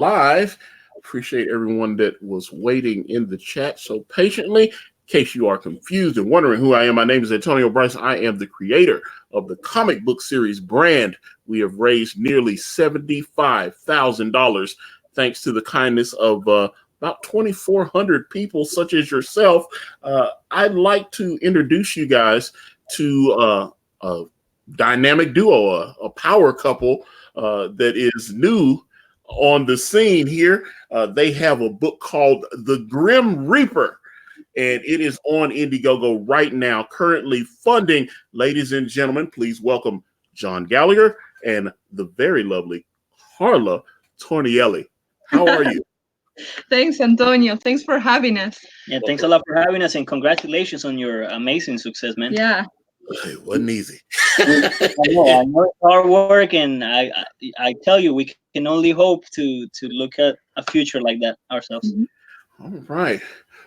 live. Appreciate everyone that was waiting in the chat so patiently. In case you are confused and wondering who I am, my name is Antonio Bryce. I am the creator of the comic book series Brand. We have raised nearly $75,000 thanks to the kindness of about 2,400 people such as yourself. I'd like to introduce you guys to a dynamic duo, a power couple that is new on the scene here. They have a book called The Grim Reaper, and it is on Indiegogo right now, currently funding. Ladies and gentlemen, please welcome John Gallagher and the very lovely Carla Tornielli. How are you? Thanks, Antonio. Thanks for having us. Yeah, thanks a lot for having us, and congratulations on your amazing success, man. Yeah. It wasn't easy. I know it's hard work, and I tell you, we can only hope to look at a future like that ourselves. Mm-hmm. All right.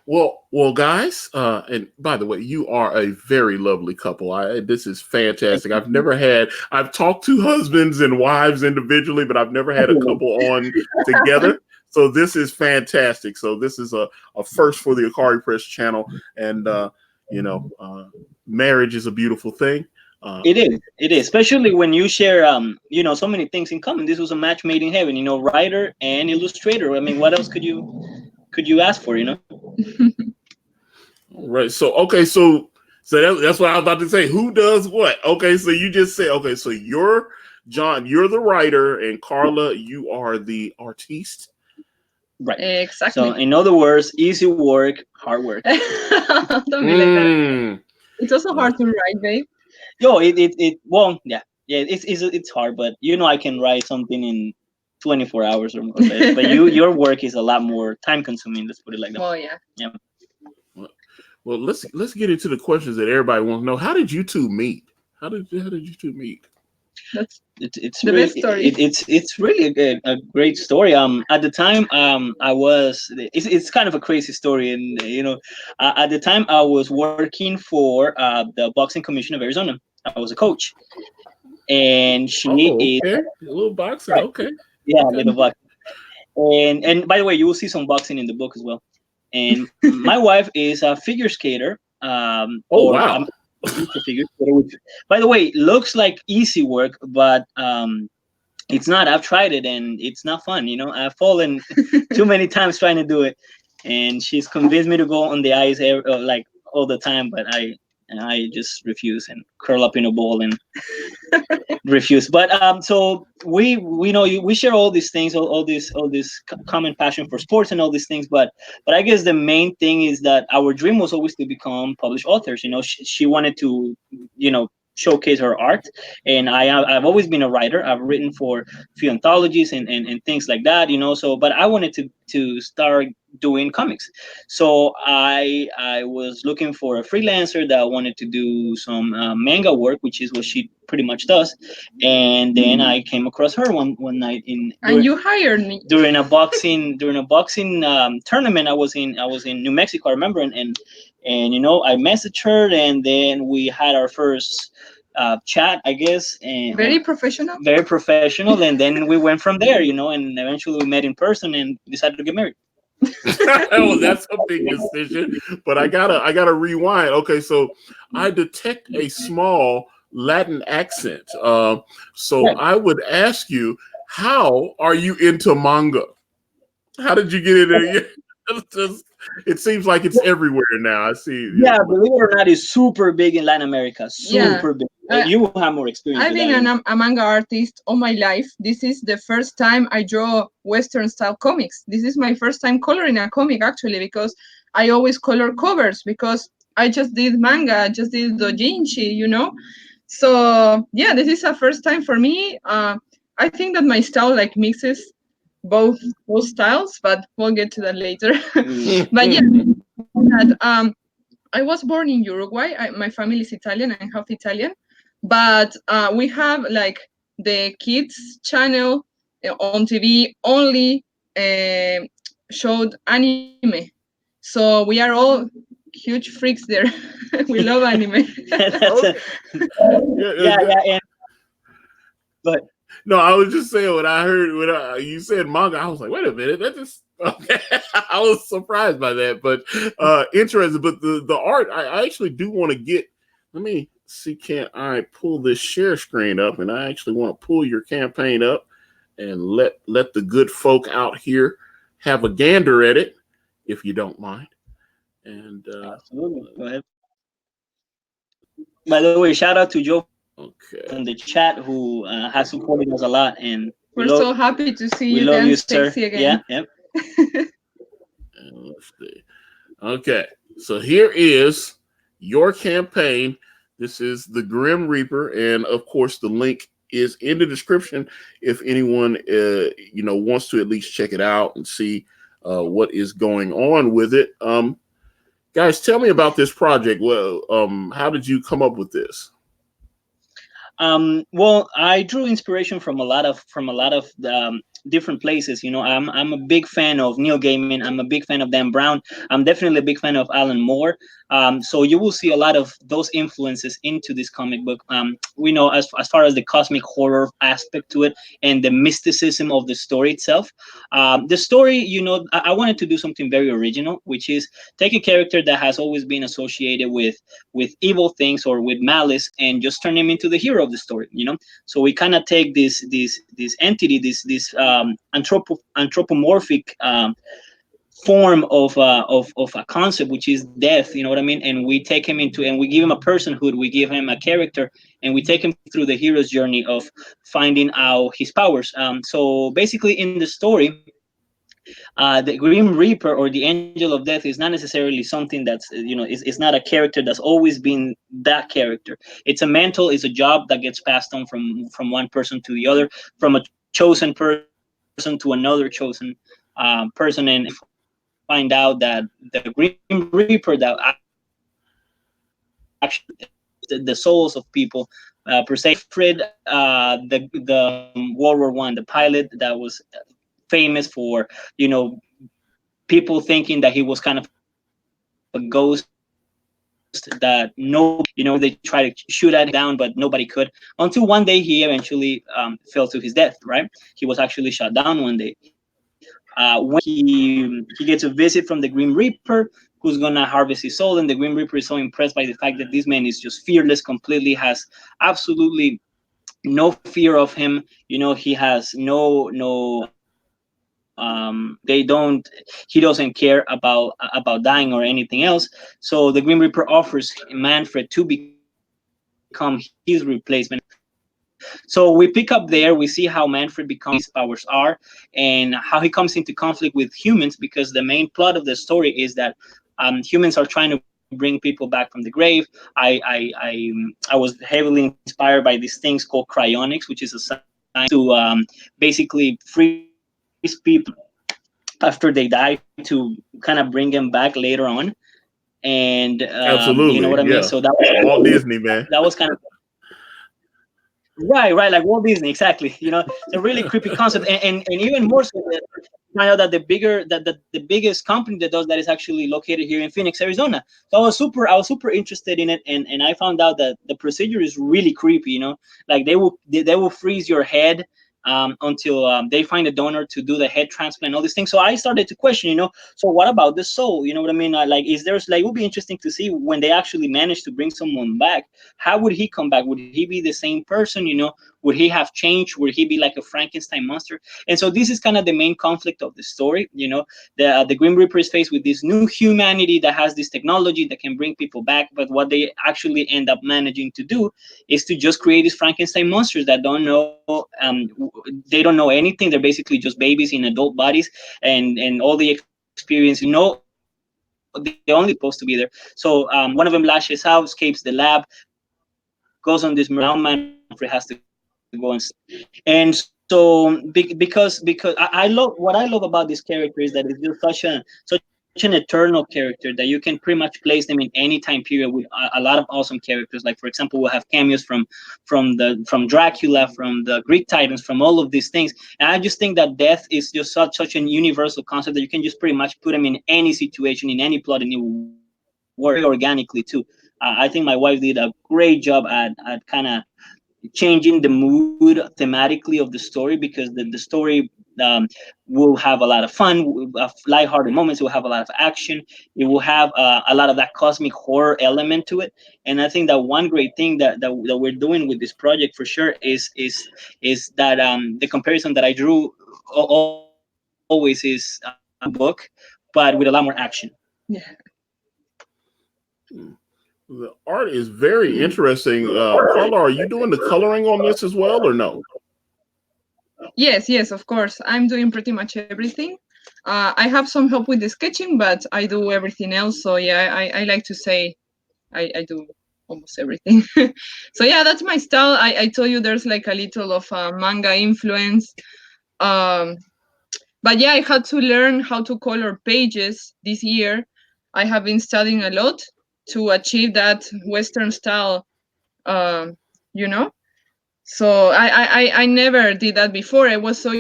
Well, guys, and by the way, you are a very lovely couple. This is fantastic. I've talked to husbands and wives individually, but I've never had a couple on together. So this is fantastic. So this is a first for the Akari Press channel, and marriage is a beautiful thing. It is, especially when you share, so many things in common. This was a match made in heaven, writer and illustrator. I mean, what else could you ask for, All right. So that's what I was about to say. Who does what? Okay. So you just said, okay. So you're John, you're the writer, and Carla, you are the artiste. Right. Exactly. So in other words, easy work, hard work. Don't be like that. It's also hard to write, babe. Yo, it's hard, but I can write something in 24 hours or more. But your work is a lot more time consuming. Let's put it like that. Oh yeah. Yeah. Well, let's get into the questions that everybody wants to know. How did you two meet? How did you two meet? It's the really, best story. It's really a great story. At the time, it's kind of a crazy story, and at the time I was working for the Boxing Commission of Arizona. I was a coach, and she is a little boxer. Right. Okay, yeah, okay. Little boxing. And by the way, you will see some boxing in the book as well. And my wife is a figure skater. Wow. Figure skater, which, by the way, looks like easy work, but it's not. I've tried it, and it's not fun. I've fallen too many times trying to do it, and she's convinced me to go on the ice like all the time, but I just refuse and curl up in a ball and refuse. But so we share all these things, all this common passion for sports and all these things. But I guess the main thing is that our dream was always to become published authors. She wanted to showcase her art, and I've always been a writer. I've written for a few anthologies and things like that. So but I wanted to start doing comics. So I was looking for a freelancer that wanted to do some manga work, which is what she pretty much does. And then I came across her one night and you hired me during a boxing tournament. I was in New Mexico, I remember, and I messaged her, and then we had our first chat, I guess. And very professional, and then we went from there, and eventually we met in person and decided to get married. Oh, that's a big decision, but I gotta rewind. Okay, so I detect a small Latin accent. So I would ask you, how are you into manga? How did you get into it? It seems like it's everywhere now. I see. Yeah, believe it or not, it's super big in Latin America. Super big. You have more experience. I've been a manga artist all my life. This is the first time I draw Western style comics. This is my first time coloring a comic, actually, because I always color covers because I just did manga, I just did doujinshi, So yeah, this is a first time for me. I think that my style mixes both styles, but we'll get to that later. But yeah, I was born in Uruguay. My family is Italian and half Italian, but we have the kids channel on TV only showed anime, so we are all huge freaks there. We love anime. Yeah. But No, I was just saying when I heard you said manga, I was like, wait a minute, that just okay. I was surprised by that, but interesting. But the art, I actually do want to get. Let me see, can I pull this share screen up? And I actually want to pull your campaign up and let the good folk out here have a gander at it, if you don't mind. And absolutely, go ahead. By the way, shout out to Joe from the chat who has supported us a lot, and we're so happy to see you dance sexy again. Yeah, let's see. Okay, so here is your campaign. This is the Grim Reaper, and of course, the link is in the description if anyone wants to at least check it out and see what is going on with it. Guys, tell me about this project. Well, how did you come up with this? Well, I drew inspiration from a lot of different places. I'm a big fan of Neil Gaiman. I'm a big fan of Dan Brown. I'm definitely a big fan of Alan Moore. So you will see a lot of those influences into this comic book. We know as far as the cosmic horror aspect to it and the mysticism of the story itself. The story, I wanted to do something very original, which is take a character that has always been associated with evil things or with malice and just turn him into the hero of the story. So we kind of take this entity, this anthropomorphic form of a concept, which is death, you know what I mean, and we take him into, and we give him a personhood, we give him a character, and we take him through the hero's journey of finding out his powers. So basically in the story, the Grim Reaper or the Angel of Death is not necessarily something that's it's not a character that's always been that character. It's a mantle, it's a job that gets passed on from one person to the other, from a chosen person to another chosen person, and find out that the Grim Reaper that actually the souls of people, per se, Fred, the World War I, the pilot that was famous for people thinking that he was kind of a ghost that they try to shoot at him down, but nobody could, until one day he eventually fell to his death. Right, he was actually shot down one day. When he gets a visit from the Grim Reaper, who's gonna harvest his soul, and the Grim Reaper is so impressed by the fact that this man is just fearless, completely, has absolutely no fear of him. He has no he doesn't care about dying or anything else. So the Grim Reaper offers Manfred to become his replacement. So we pick up there, we see how Manfred becomes, his powers are, and how he comes into conflict with humans, because the main plot of the story is that humans are trying to bring people back from the grave. I was heavily inspired by these things called cryonics, which is a science to basically freeze people after they die, to kind of bring them back later on. And Absolutely, you know what I mean. So that was Walt Disney, man. That was kind of right, like Walt Disney, exactly. It's a really creepy concept, and even more so that find out that the biggest company that does that is actually located here in Phoenix, Arizona. So I was super interested in it, and I found out that the procedure is really creepy. Like they will freeze your head until they find a donor to do the head transplant, all these things. So I started to question, so what about the soul? You know what I mean? Like, is there, like, it would be interesting to see when they actually manage to bring someone back, how would he come back? Would he be the same person? Would he have changed? Would he be like a Frankenstein monster? And so this is kind of the main conflict of the story. The Grim Reaper is faced with this new humanity that has this technology that can bring people back, but what they actually end up managing to do is to just create these Frankenstein monsters that don't know they don't know anything. They're basically just babies in adult bodies, and all the experience, they only supposed to be there. So one of them lashes out, escapes the lab, goes on this murder. Now Manfred has to go and so because I love, what I love about this character is that it's just such an eternal character that you can pretty much place them in any time period with a lot of awesome characters. Like, for example, we'll have cameos from Dracula, from the Greek Titans, from all of these things. And I just think that death is just such an universal concept that you can just pretty much put them in any situation, in any plot, and it will work organically too. I think my wife did a great job at kind of changing the mood thematically of the story, because the story will have a lot of fun, lighthearted moments. It will have a lot of action. It will have a lot of that cosmic horror element to it. And I think that one great thing that we're doing with this project for sure is that the comparison that I drew always is to the book, but with a lot more action. Yeah. The art is very interesting. Carla, are you doing the coloring on this as well, or no? Yes, of course. I'm doing pretty much everything. I have some help with the sketching, but I do everything else. So yeah, I like to say I do almost everything. So yeah, that's my style. I told you there's like a little of a manga influence. Um, but yeah, I had to learn how to color pages this year. I have been studying a lot to achieve that Western style, um, you know. So I never did that before. I was so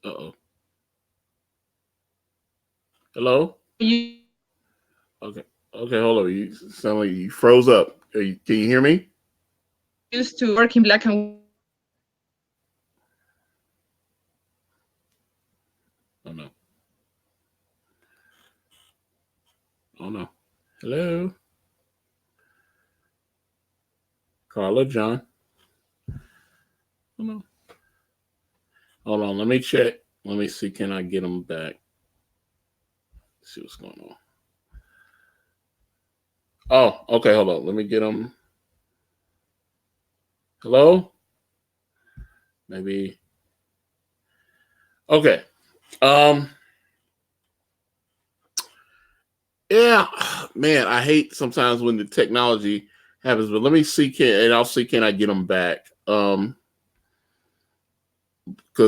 Uh-oh. Hello? used Okay. Okay, hold on. You sound like you froze up. Can you hear me? to work in black and Oh no. Oh no. Hello? Carla, John. Oh no. Hold on, let me check. Let me see. Can I get them back? Let's see what's going on. Oh, okay, hold on. Let me get them. Hello? Maybe. Okay. Yeah, man, I hate sometimes when the technology happens, but let me see I'll see can I get them back. Because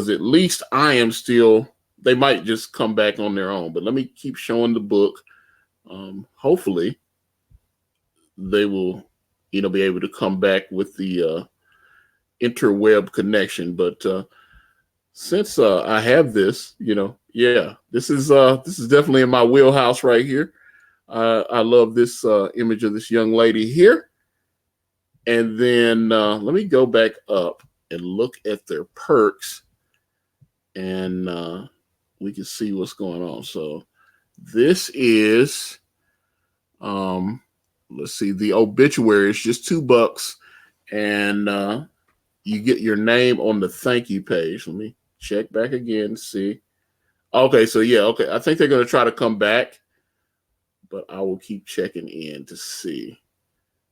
at least I am still, they might just come back on their own, but let me keep showing the book. Hopefully they will, be able to come back with the interweb connection. But since I have this, yeah, this is definitely in my wheelhouse right here. I love this image of this young lady here. And then let me go back up and look at their perks, and we can see what's going on. So this is, let's see, the obituary is just $2, and you get your name on the thank you page. Let me check back again, see. Okay, so yeah, okay. I think they're going to try to come back, but I will keep checking in to see.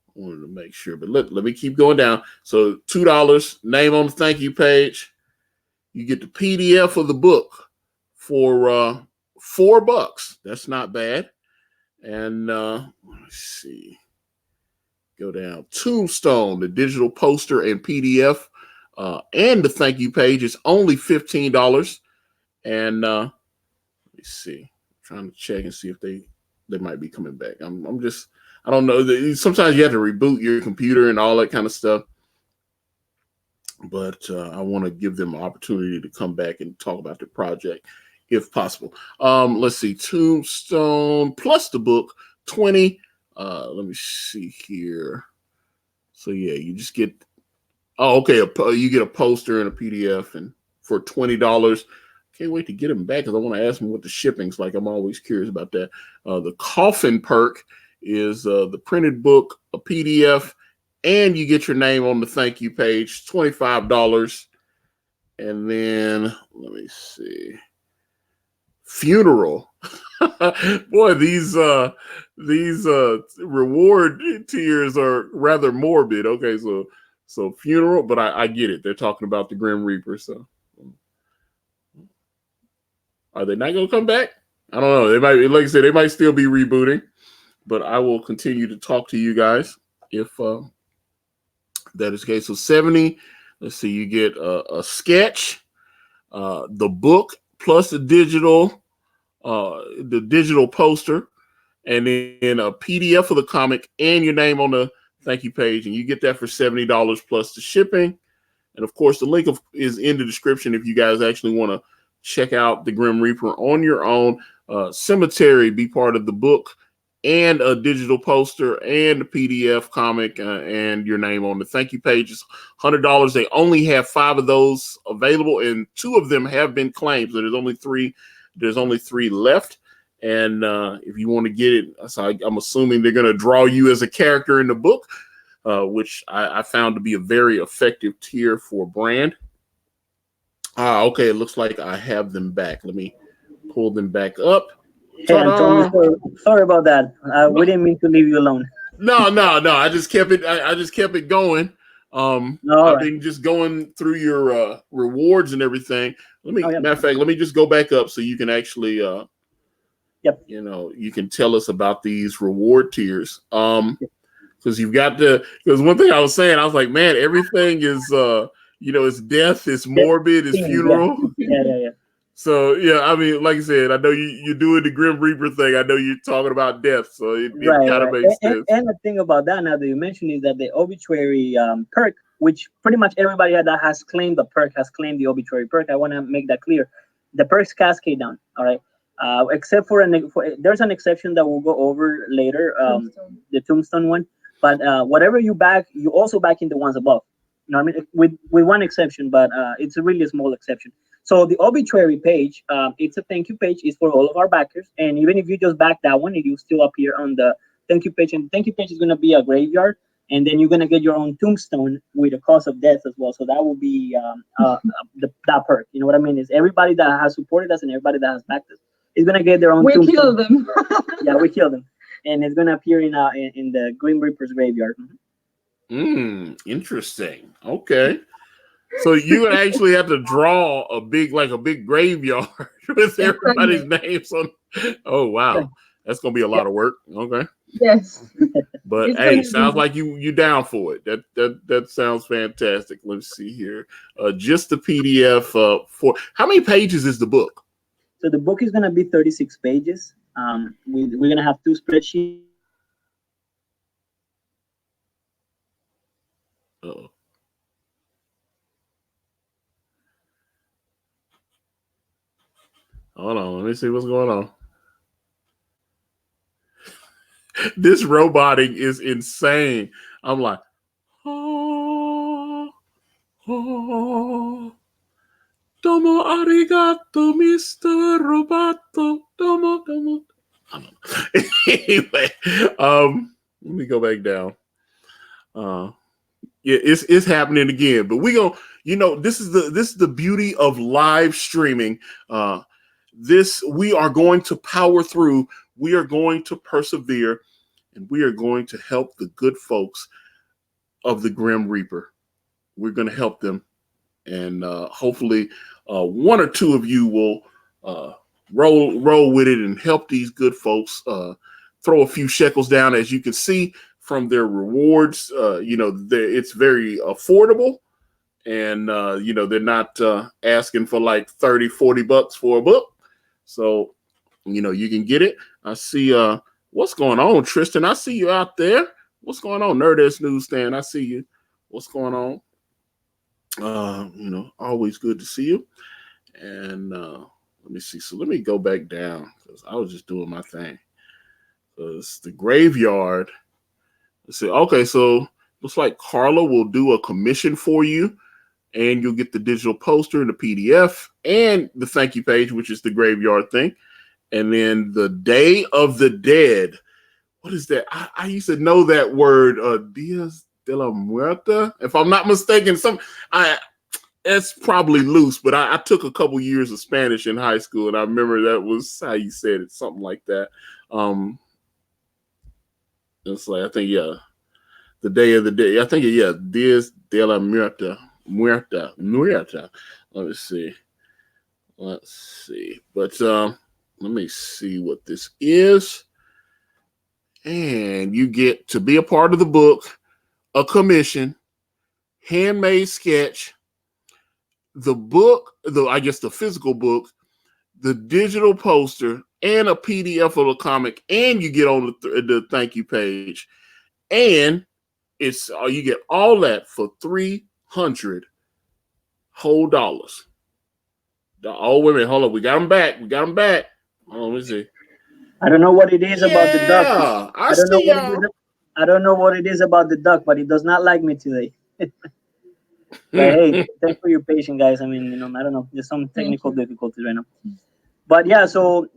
I wanted to make sure, but let me keep going down. So $2, name on the thank you page. You get the PDF of the book for $4. That's not bad. And let me see. Go down. Tombstone, the digital poster and PDF, and the thank you page is only $15. And let me see. I'm trying to check and see if they might be coming back. I'm just, I don't know. Sometimes you have to reboot your computer and all that kind of stuff. But I want to give them an opportunity to come back and talk about the project if possible. Let's see. Tombstone plus the book, 20. Let me see here. So yeah, you just get, okay, you get a poster and a PDF, and for $20. Can't wait to get them back because I want to ask them what the shipping's like. I'm always curious about that. The coffin perk is the printed book, a PDF, and you get your name on the thank you page, $25. And then let me see. Funeral. Boy, these reward tiers are rather morbid. Okay, so funeral, but I get it. They're talking about the Grim Reaper, so are they not going to come back? I don't know. They might, like I said, they might still be rebooting, but I will continue to talk to you guys if that is the case. So 70. Let's see. You get a sketch, the book plus the digital poster, and then a PDF of the comic and your name on the thank you page, and you get that for $70 plus the shipping. And of course, the link is in the description if you guys actually want to check out the Grim Reaper on your own. Cemetery, be part of the book and a digital poster and a PDF comic and your name on the thank you page. Is $100. They only have 5 of those available, and 2 of them have been claimed. So there's only 3. There's only 3 left. And if you want to get it, so I'm assuming they're going to draw you as a character in the book, which I found to be a very effective tier for brand. Okay, it looks like I have them back. Let me pull them back up. Hey, Antonio, sorry about that. We didn't mean to leave you alone. No. I just kept it. I just kept it going. I've been just going through your rewards and everything. Matter of fact, let me just go back up so you can actually, you know, you can tell us about these reward tiers. Because you've got to. Because one thing I was saying, I was like, man, everything is, you know, it's death, it's morbid, it's funeral. Yeah. So yeah, I mean, like I said, I know you're doing the Grim Reaper thing. I know you're talking about death, so it kind of makes sense. And the thing about that, now that you mentioned, is that the obituary perk, which pretty much everybody that has claimed the perk has claimed the obituary perk. I want to make that clear. The perks cascade down. All right, except for there's an exception that we'll go over later. The tombstone one, but whatever you back, you also back in the ones above. You know what I mean? With one exception, but it's a really small exception. So the obituary page, it's a thank you page. It's for all of our backers. And even if you just back that one, it will still appear on the thank you page. And the thank you page is going to be a graveyard. And then you're going to get your own tombstone with a cause of death as well. So that will be that perk. You know what I mean? Is everybody that has supported us and everybody that has backed us is going to get their own tombstone. We killed them. Yeah, we killed them. And it's going to appear in the Grim Reaper's graveyard. Interesting. Okay. So you actually have to draw a big graveyard with everybody's names on. Oh wow, that's gonna be a lot of work. Okay. Yes. But hey, sounds like you down for it. That sounds fantastic. Let's see here. Just the PDF for how many pages is the book? So the book is gonna be 36 pages. We're gonna have 2 spreadsheets. Uh-oh. Hold on, let me see what's going on. This roboting is insane. I'm like, oh, domo arigato, Mr. Roboto, domo. I don't know. Anyway, let me go back down. Yeah, it's happening again, but we gonna, you know, this is the beauty of live streaming. We are going to power through. We are going to persevere, and we are going to help the good folks of the Grim Reaper. We're going to help them, and hopefully, 1 or 2 of you will roll with it and help these good folks. Throw a few shekels down, as you can see from their rewards. You know, it's very affordable, and you know, they're not asking for like $30-$40 for a book. So, you know, you can get it. I see what's going on, Tristan. I see you out there. What's going on, Nerdist Newsstand? I see you. What's going on? You know, always good to see you. And let me see. So let me go back down because I was just doing my thing. It's the graveyard. Let's see. Okay, so looks like Carla will do a commission for you. And you'll get the digital poster and the PDF and the thank you page, which is the graveyard thing. And then the Day of the Dead. What is that? I used to know that word, Dias de la Muerta. If I'm not mistaken, it's probably loose, but I took a couple years of Spanish in high school, and I remember that was how you said it, something like that. It's like, I think, yeah, the Day of the Dead. I think, yeah, Dias de la Muerta. Muerta. Let's see. But let me see what this is. And you get to be a part of the book, a commission, handmade sketch, the book, I guess the physical book, the digital poster, and a PDF of the comic, and you get on the thank you page. And it's you get all that for $300 whole dollars. Oh, wait a minute. Hold on. We got them back. Hold on. Let me see. I don't know what it is about the duck. Yeah, I I don't know see what it is. y'all. I don't know what it is about the duck, but it does not like me today. But hey, thanks for your patience, guys. I mean, I don't know, there's some Thank technical you. difficulties right now. But yeah, so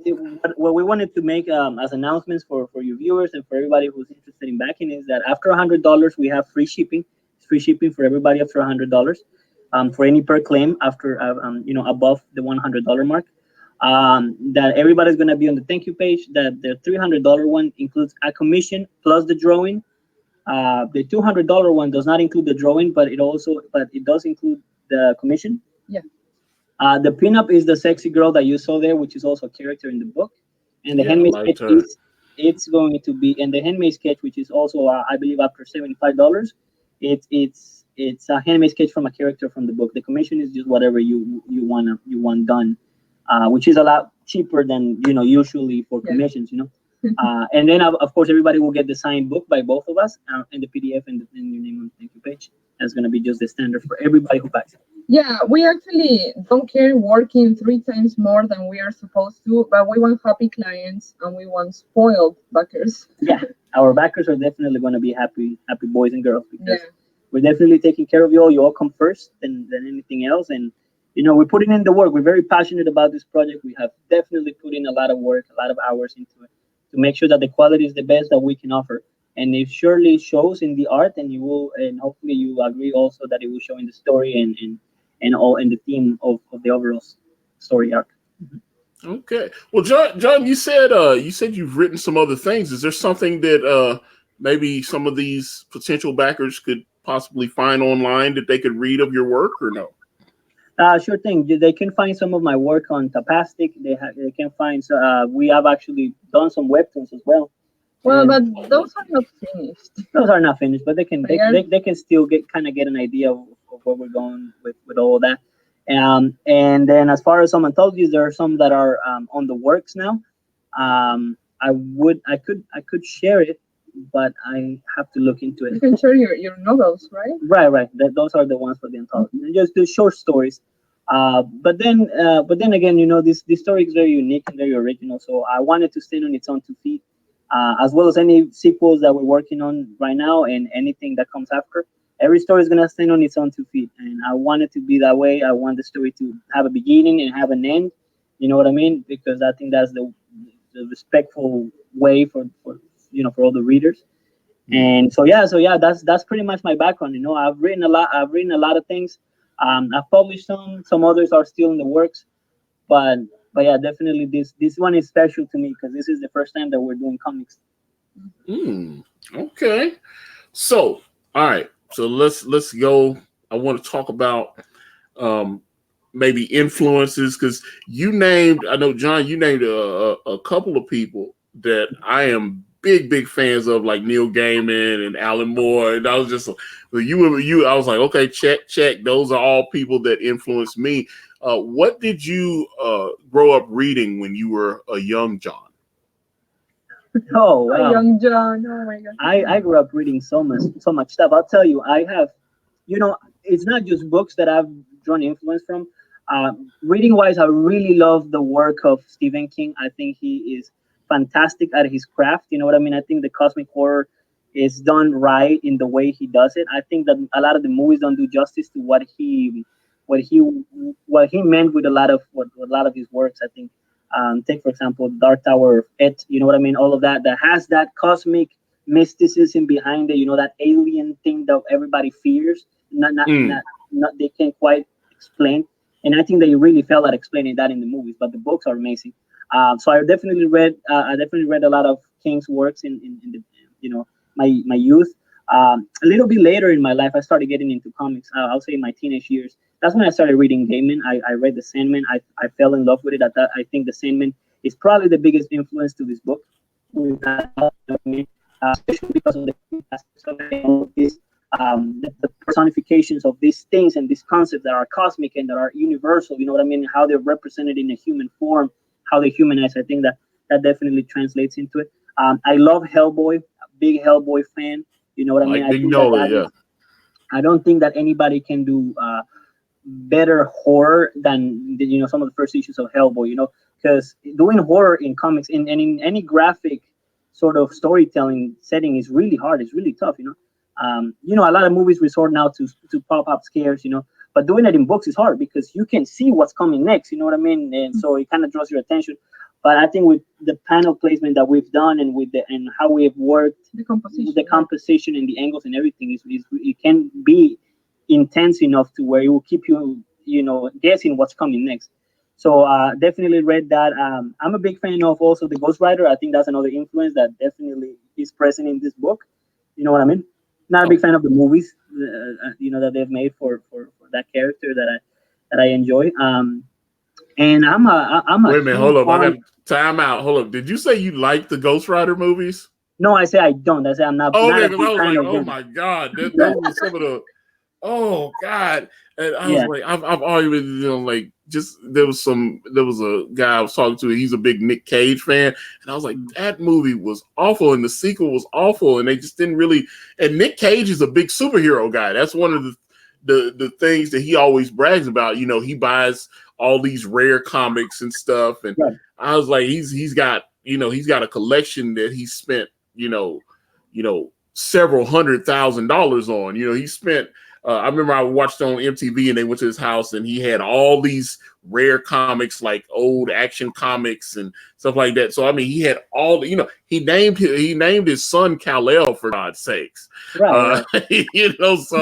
what we wanted to make as announcements for your viewers and for everybody who's interested in backing is that after $100 we have free shipping. It's free shipping for everybody after $100. For any per claim after above the $100 mark. That everybody's gonna be on the thank you page. That the $300 one includes a commission plus the drawing. The $200 one does not include the drawing, but it does include the commission. Yeah. The pinup is the sexy girl that you saw there, which is also a character in the book. And the Yeah, I handmade liked sketch her. it's going to be, and the handmade sketch, which is also I believe after $75, it's a handmade sketch from a character from the book. The commission is just whatever you want done, which is a lot cheaper than usually for Yeah. commissions. And then of course everybody will get the signed book by both of us and the PDF and your name on the thank you page. That's gonna be just the standard for everybody who buys it. Yeah, we actually don't care working 3 times more than we are supposed to, but we want happy clients and we want spoiled backers. Yeah, our backers are definitely going to be happy boys and girls Yeah. because we're definitely taking care of you all. You all come first than anything else, and we're putting in the work. We're very passionate about this project. We have definitely put in a lot of work, a lot of hours into it to make sure that the quality is the best that we can offer. And it surely shows in the art, and hopefully you agree also that it will show in the story and all in the theme of the overall story arc. Okay. Well, John, you said you've written some other things. Is there something that maybe some of these potential backers could possibly find online that they could read of your work, or no? Sure thing. They can find some of my work on Tapastic. They can find. We have actually done some webtoons as well. Well, but And those are not finished. those are not finished, but they can They are. they can still get an idea of where we're going with all of that. And then as far as some anthologies, there are some that are on the works now. I could share it, but I have to look into You it. can share your novels, right? Right. Those are the ones for the anthology. Just the short stories. But then again, this story is very unique and very original. So I wanted to stand on its own 2 feet, as well as any sequels that we're working on right now and anything that comes after. Every story is gonna stand on its own 2 feet, and I want it to be that way. I want the story to have a beginning and have an end. You know what I mean? Because I think that's the respectful way for all the readers. And so yeah, that's pretty much my background. I've written a lot of things. I've published some others are still in the works, but yeah, definitely this one is special to me because this is the first time that we're doing comics. Okay. So, all right. So let's go. I want to talk about um, maybe influences because I know John, you named a couple of people that I am big fans of, like Neil Gaiman and Alan Moore, and I was just I was like, okay, check. Those are all people that influenced me. What did you grow up reading when you were a young John? Oh Oh, wow. young John. Oh my God. I grew up reading so much stuff. I'll tell you, I have, it's not just books that I've drawn influence from. Reading wise, I really love the work of Stephen King. I think he is fantastic at his craft. You know what I mean? I think the cosmic horror is done right in the way he does it. I think that a lot of the movies don't do justice to what he what he meant with a lot of his works. I think take for example Dark Tower of It. You know what I mean? All of that has that cosmic mysticism behind it. That alien thing that everybody fears. Not they can't quite explain. And I think that you really felt at explaining that in the movies. But the books are amazing. So I definitely read a lot of King's works in the my youth. A little bit later in my life, I started getting into comics. I'll say in my teenage years. That's when I started reading Gaiman. I read the Sandman. I fell in love with it. I think the Sandman is probably the biggest influence to this book. Without a doubt, you know what I mean? Especially because of the aspects of it, all of this, the personifications of these things and these concepts that are cosmic and that are universal. You know what I mean? How they're represented in a human form, how they humanize. I think that definitely translates into it. I love Hellboy. Big Hellboy fan. You know what I mean? Like I Big think Noah, that yeah. I don't think that anybody can do better horror than some of the first issues of Hellboy. because doing horror in comics and in any graphic sort of storytelling setting is really hard. It's really tough, a lot of movies resort now to pop up scares, but doing it in books is hard because you can see what's coming next. You know what I mean? And so it kind of draws your attention. But I think with the panel placement that we've done and and how we have worked, the composition and the angles and everything it can be intense enough to where it will keep you, guessing what's coming next. So definitely read that. I'm a big fan of also the Ghost Rider. I think that's another influence that definitely is present in this book. You know what I mean? Not a big fan of the movies, that they've made for that character that I enjoy. And I'm a wait a minute, hold up. I got time out. Hold up. Did you say you like the Ghost Rider movies? No, I say I don't. I say I'm not. Oh, not because I was like, oh my God, that was some of the. Oh God, and I was like, I've always been, there was a guy I was talking to. He's a big Nick Cage fan, and I was like, that movie was awful, and the sequel was awful, and they just didn't really. And Nick Cage is a big superhero guy. That's one of the things that he always brags about. He buys all these rare comics and stuff, and I was like, he's got a collection that he spent several $100,000 on. He spent. I remember I watched on MTV and they went to his house and he had all these rare comics, like old Action Comics and stuff like that. So I mean, he had all he named his son Kal-El, for God's sakes. Right. So he almost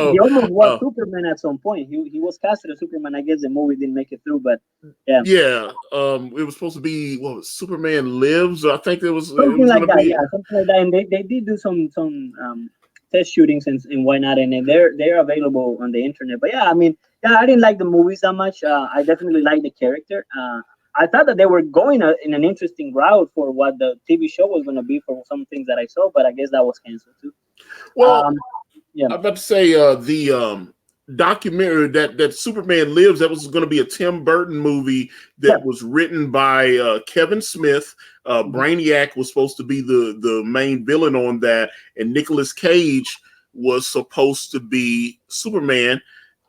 was Superman at some point. He was casted as Superman. I guess the movie didn't make it through, but yeah. Yeah. It was supposed to be Superman Lives. I think it was something like that. Yeah, something like that. And they did do some test shootings and whatnot, and they're available on the internet. But yeah, I mean, I didn't like the movies that much. I definitely like the character. I thought that they were going in an interesting route for what the TV show was going to be for some things that I saw, but I guess that was canceled too. Well, I'm about to say the documentary that Superman Lives, that was going to be a Tim Burton movie that was written by Kevin Smith. Brainiac was supposed to be the main villain on that, and Nicolas Cage was supposed to be Superman.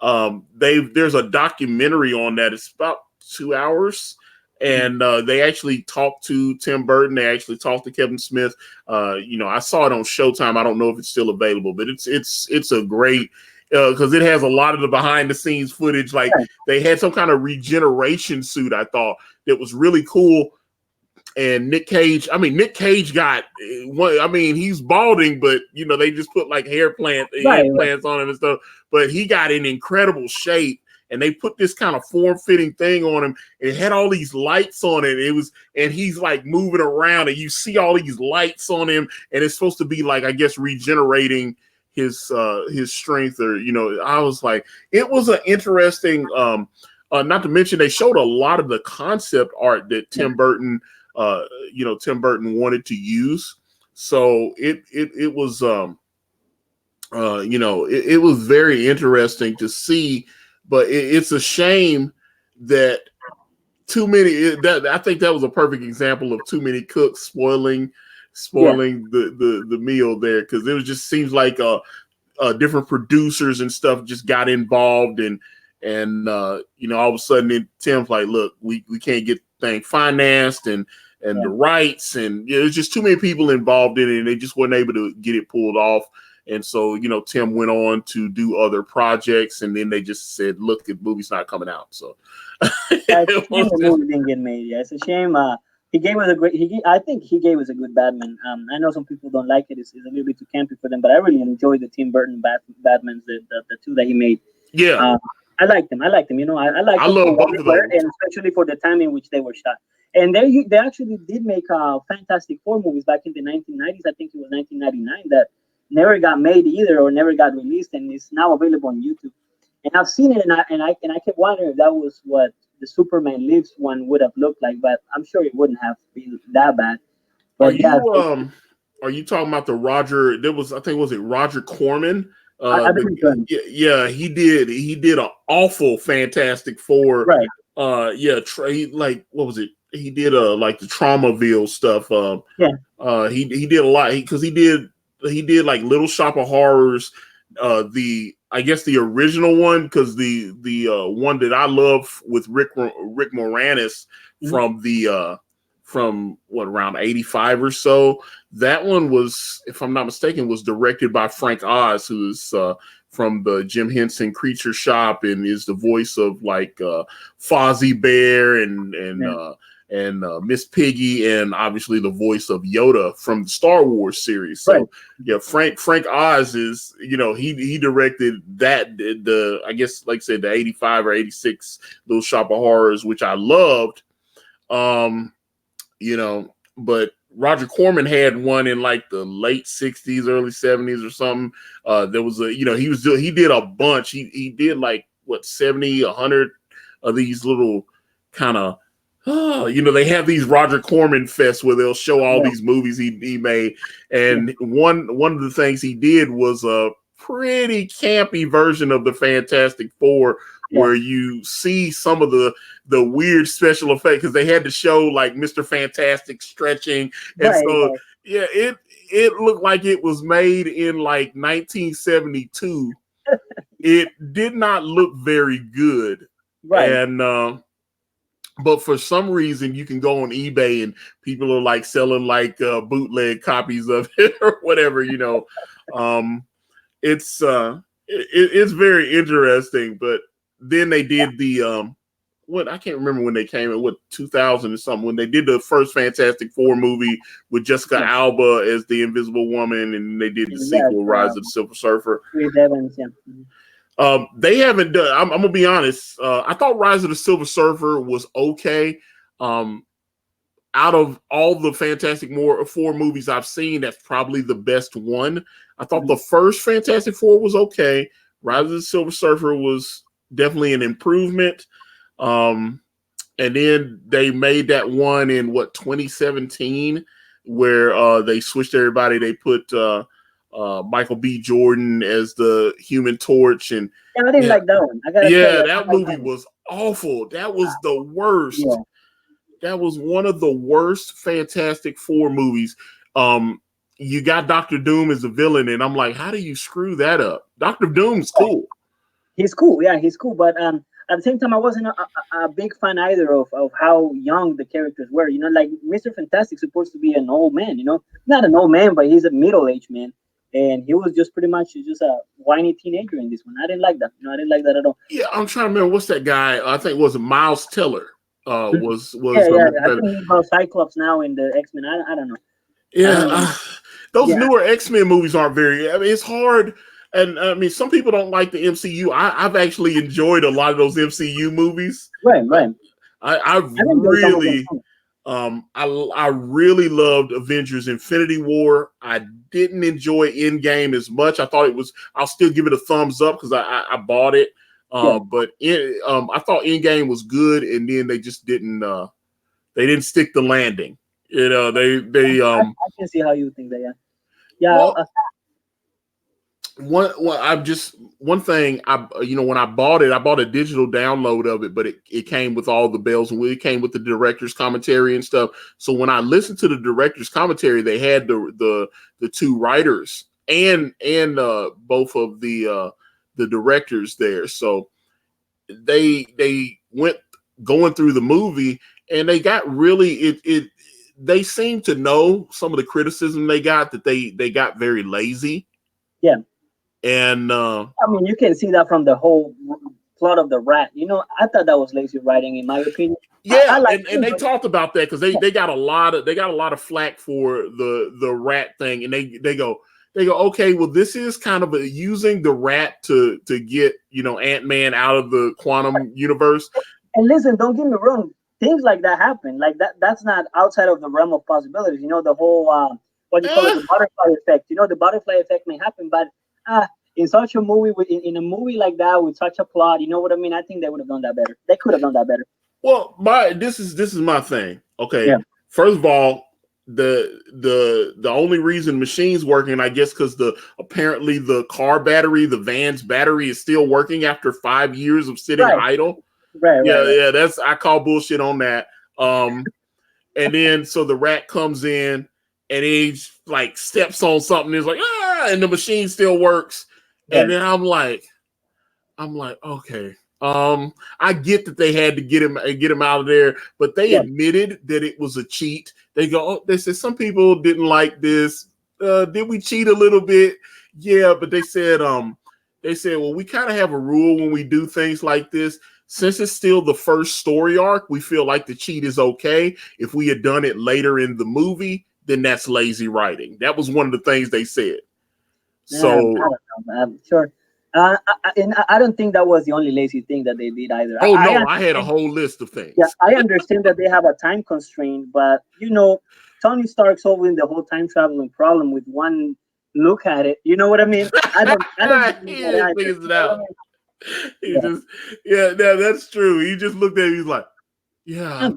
There's a documentary on that. It's about 2 hours, and they actually talked to Tim Burton. They actually talked to Kevin Smith. I saw it on Showtime. I don't know if it's still available, but it's a great. Because it has a lot of the behind the scenes footage. Like they had some kind of regeneration suit, I thought, that was really cool. And Nick Cage got one. I mean, he's balding, but they just put like hair plants on him and stuff. But he got in incredible shape, and they put this kind of form-fitting thing on him. And it had all these lights on it. And he's like moving around, and you see all these lights on him, and it's supposed to be like, I guess, regenerating his strength, or I was like, it was an interesting. Not to mention, they showed a lot of the concept art that Tim Burton wanted to use. So it was it was very interesting to see. But it's a shame that too many. I think that was a perfect example of too many cooks spoiling the meal there, because it just seems like different producers and stuff just got involved, and all of a sudden Tim's like, look, we can't get things financed and the rights, and there's just too many people involved in it, and they just weren't able to get it pulled off. And so Tim went on to do other projects, and then they just said, look, the movie's not coming out. So the movie didn't get made. Yeah, it's a shame. He gave us I think he gave us a good Batman. I know some people don't like it. It's a little bit too campy for them, but I really enjoyed the Tim Burton Batmans, the two that he made. Yeah. I liked them. I liked them. I love both of them, and especially for the time in which they were shot. And they actually did make Fantastic Four movies back in the 1990s. I think it was 1999 that never got made either, or never got released, and it's now available on YouTube. And I've seen it, and I kept wondering if that was what the Superman Lives one would have looked like, but I'm sure it wouldn't have been that bad. But are you talking about the Roger? Was it Roger Corman? I think he did an awful Fantastic Four. Right. What was it? He did like the Traumaville stuff. He did a lot because he did like Little Shop of Horrors, the I guess the original one, because the one that I love with Rick Moranis from what, around 85 or so. That one was, if I'm not mistaken, was directed by Frank Oz, who's from the Jim Henson Creature Shop and is the voice of like Fozzie Bear and Miss Piggy, and obviously the voice of Yoda from the Star Wars series. So yeah, Frank Oz is, he directed that, I guess, like I said, the 85 or 86 Little Shop of Horrors, which I loved. But Roger Corman had one in like the late 60s, early 70s or something. There was he did a bunch. He did like 70, 100 of these little kind of, they have these Roger Corman fests where they'll show all these movies he made. And one of the things he did was a pretty campy version of the Fantastic Four, where you see some of the weird special effects, because they had to show like Mr. Fantastic stretching. And it looked like it was made in like 1972. It did not look very good. And but for some reason you can go on eBay and people are like selling like bootleg copies of it or whatever, it's very interesting. But then they did the I can't remember when they came in, 2000 or something, when they did the first Fantastic Four movie with Jessica Alba as the Invisible Woman, and they did the sequel, Rise of the Silver Surfer. They haven't done. I'm gonna be honest. I thought Rise of the Silver Surfer was okay. Out of all the Fantastic Four movies I've seen, that's probably the best one. I thought the first Fantastic Four was okay. Rise of the Silver Surfer was definitely an improvement. And then they made that one in 2017, where they switched everybody. They put Michael B. Jordan as the Human Torch, and I didn't like that one. That movie was awful. That was the worst. Yeah. That was one of the worst Fantastic Four movies. You got Dr. Doom as a villain, and I'm like, how do you screw that up? Dr. Doom's cool. He's cool, he's cool. But at the same time, I wasn't a big fan either of how young the characters were. Like Mr. Fantastic's supposed to be an old man, not an old man, but he's a middle-aged man. And he was just pretty much just a whiny teenager in this one. I didn't like that. I didn't like that at all. Yeah, I'm trying to remember, what's that guy? I think it was Miles Teller. I think he's about Cyclops now in the X-Men. I don't know. Yeah, those newer X-Men movies aren't very. I mean, it's hard. And I mean, some people don't like the MCU. I've actually enjoyed a lot of those MCU movies. Right. I really, I really loved Avengers: Infinity War. I didn't enjoy Endgame as much. I thought it was. I'll still give it a thumbs up because I bought it. But I thought Endgame was good, and then they just didn't. They didn't stick the landing. They. I can see how you think that. Yeah. Well, one thing when I bought it, I bought a digital download of it, but it came with all the bells and whistles. It came with the director's commentary and stuff. So when I listened to the director's commentary, they had the two writers and both of the directors there. So they went going through the movie, and they got really they seemed to know some of the criticism they got, that they got very lazy. Yeah. And I mean, you can see that from the whole plot of the Rat. I thought that was lazy writing, in my opinion. Yeah, and they talked about that because they got a lot of flack for the Rat thing, and they go, okay, well, this is kind of using the Rat to get AntMan out of the quantum universe. And listen, don't get me wrong, things like that happen. Like that's not outside of the realm of possibilities. The whole what you call it, the butterfly effect. The butterfly effect may happen, but in such a movie, in a movie like that with such a plot, you know what I mean? I think they would have done that better. They could have done that better. Well, this is my thing. Okay, First of all, the only reason machine's working, I guess, because apparently the car battery, the van's battery, is still working after 5 years of sitting idle. Right. That's, I call bullshit on that. And then so the Rat comes in and he like steps on something. It's like, and the machine still works. Right. And then I'm like, I'm like, okay. I get that they had to get him out of there, but they admitted that it was a cheat. They said some people didn't like this. Did we cheat a little bit? Yeah, but they said, well, we kind of have a rule when we do things like this. Since it's still the first story arc, we feel like the cheat is okay. If we had done it later in the movie, then that's lazy writing. That was one of the things they said. So I don't know. I'm sure. And I don't think that was the only lazy thing that they did either. Oh, no, I had a whole list of things. Yeah, I understand that they have a time constraint, but, Tony Stark solving the whole time traveling problem with one look at it. You know what I mean? I don't figures it out. That's true. He just looked at it, he's like, yeah.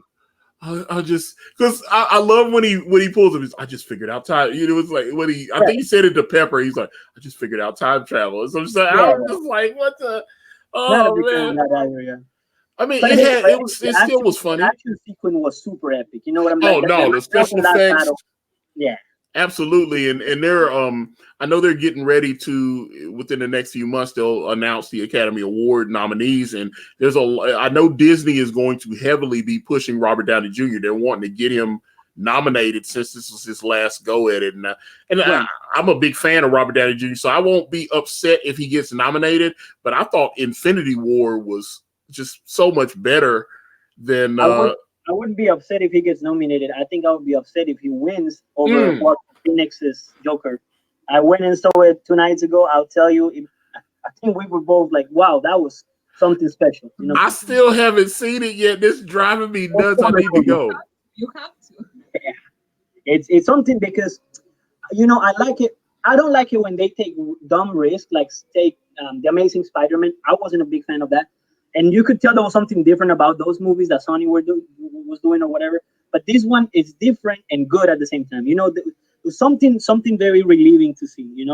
I'll just, because I love when he pulls him. I just figured out time. It was like I think he said it to Pepper. He's like, I just figured out time travel. So I'm just like, what the? Oh man! I mean, it still was funny. The action sequence was super epic. You know what I mean? Oh no, the special effects. Yeah. Absolutely, and they're I know they're getting ready to, within the next few months, they'll announce the Academy Award nominees, and I know Disney is going to heavily be pushing Robert Downey Jr. They're wanting to get him nominated since this was his last go at it, I'm a big fan of Robert Downey Jr., so I won't be upset if he gets nominated. But I thought Infinity War was just so much better than. I wouldn't be upset if he gets nominated. I think I would be upset if he wins over Phoenix's Joker. I went and saw it 2 nights ago. I'll tell you, I think we were both like, wow, that was something special. I still haven't seen it yet. This is driving me nuts. I need to go. You have to. Yeah. It's something because, I like it. I don't like it when they take dumb risks, like take The Amazing Spider-Man. I wasn't a big fan of that. And you could tell there was something different about those movies that Sony was doing or whatever. But this one is different and good at the same time. There's something very relieving to see,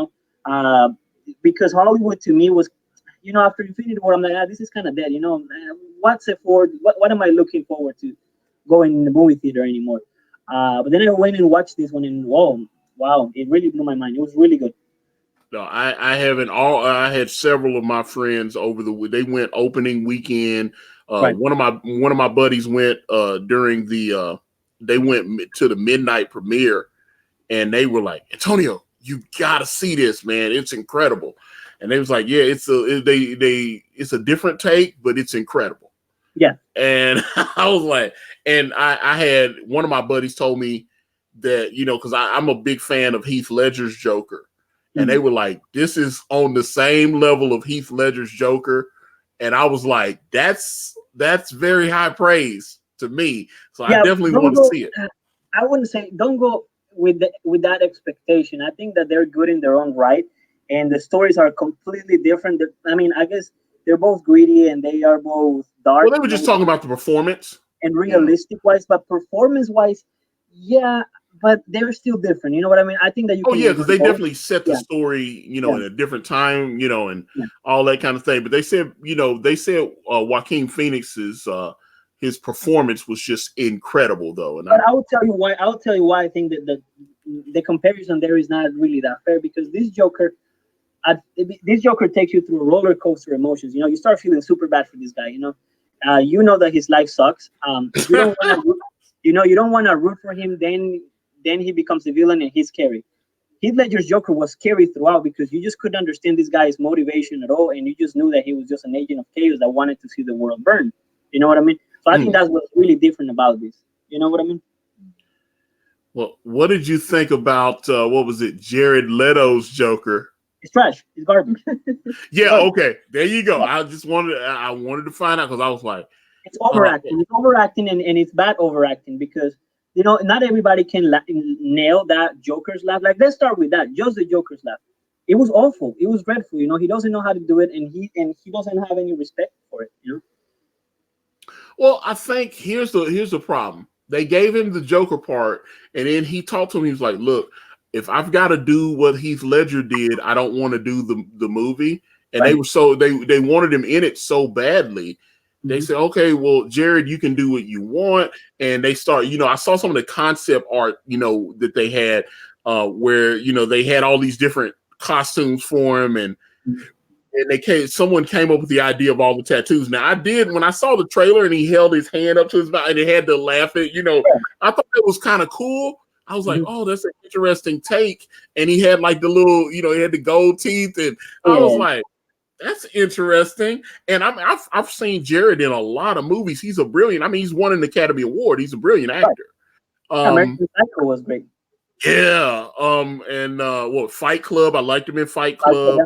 because Hollywood to me was, after Infinity War, I'm like, this is kind of dead. What's it for? What am I looking forward to going in the movie theater anymore? But then I went and watched this one and wow, it really blew my mind. It was really good. No, I haven't. I had several of my friends they went opening weekend. Right. One of my buddies went during they went to the midnight premiere, and they were like, Antonio, you gotta see this, man. It's incredible. And they was like, yeah, it's a different take, but it's incredible. Yeah. And I was like, and I had one of my buddies told me that, because I'm a big fan of Heath Ledger's Joker. And they were like, this is on the same level of Heath Ledger's Joker. And I was like, that's very high praise to me. So I definitely want to see it. I wouldn't say don't go with that expectation. I think that they're good in their own right. And the stories are completely different. I mean, I guess they're both greedy and they are both dark. Well, they were just talking about the performance. And realistic-wise, but performance-wise, yeah, but they're still different. You know what I mean? I think that you. Oh yeah, because they definitely set the story, in a different time, and all that kind of thing. But they said, Joaquin Phoenix's his performance was just incredible, though. And but I'll tell you why. I think that the comparison there is not really that fair because this Joker takes you through a roller coaster emotions. You start feeling super bad for this guy. You know that his life sucks. You don't want to root for him. Then he becomes the villain and he's scary. Heath Ledger's Joker was scary throughout because you just couldn't understand this guy's motivation at all, and you just knew that he was just an agent of chaos that wanted to see the world burn. You know what I mean? So I think that's what's really different about this. You know what I mean? Well, what did you think about what was it, Jared Leto's Joker? It's trash. It's garbage. Yeah. Okay. There you go. I wanted to find out because I was like, it's overacting. It's overacting, and it's bad overacting because. Not everybody can nail that Joker's laugh. Like, let's start with that. Just the Joker's laugh. It was awful. It was dreadful. He doesn't know how to do it, and he doesn't have any respect for it. Well, I think here's the problem. They gave him the Joker part, and then he talked to him. He was like, "Look, if I've got to do what Heath Ledger did, I don't want to do the movie." And they were they wanted him in it so badly. They said, okay, well, Jared, you can do what you want. And they start, I saw some of the concept art, that they had where, they had all these different costumes for him. And and someone came up with the idea of all the tattoos. Now I did, when I saw the trailer and he held his hand up to his mouth and he had to laugh at, I thought it was kind of cool. I was like, oh, that's an interesting take. And he had like the little, he had the gold teeth, and I was like, that's interesting. And I've seen Jared in a lot of movies. He's a brilliant. I mean, he's won an Academy Award. He's a brilliant actor. American Psycho was great. Yeah. And Fight Club? I liked him in Fight Club.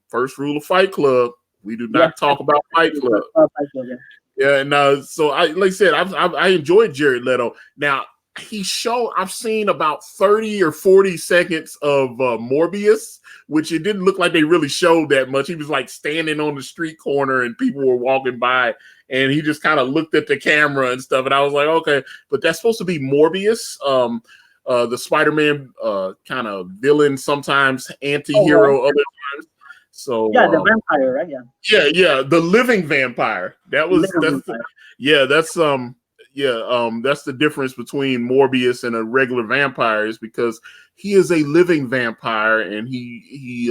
First rule of Fight Club: we do not talk about Fight Club. Yeah. And so like I said, I enjoyed Jared Leto. Now I've seen about 30 or 40 seconds of Morbius, which it didn't look like they really showed that much. He was like standing on the street corner and people were walking by, and he just kind of looked at the camera and stuff. And I was like, okay, but that's supposed to be Morbius, the Spider-Man kind of villain, sometimes anti-hero, other times. So the vampire, right? Yeah, the living vampire. That's the difference between Morbius and a regular vampire, is because he is a living vampire, and he's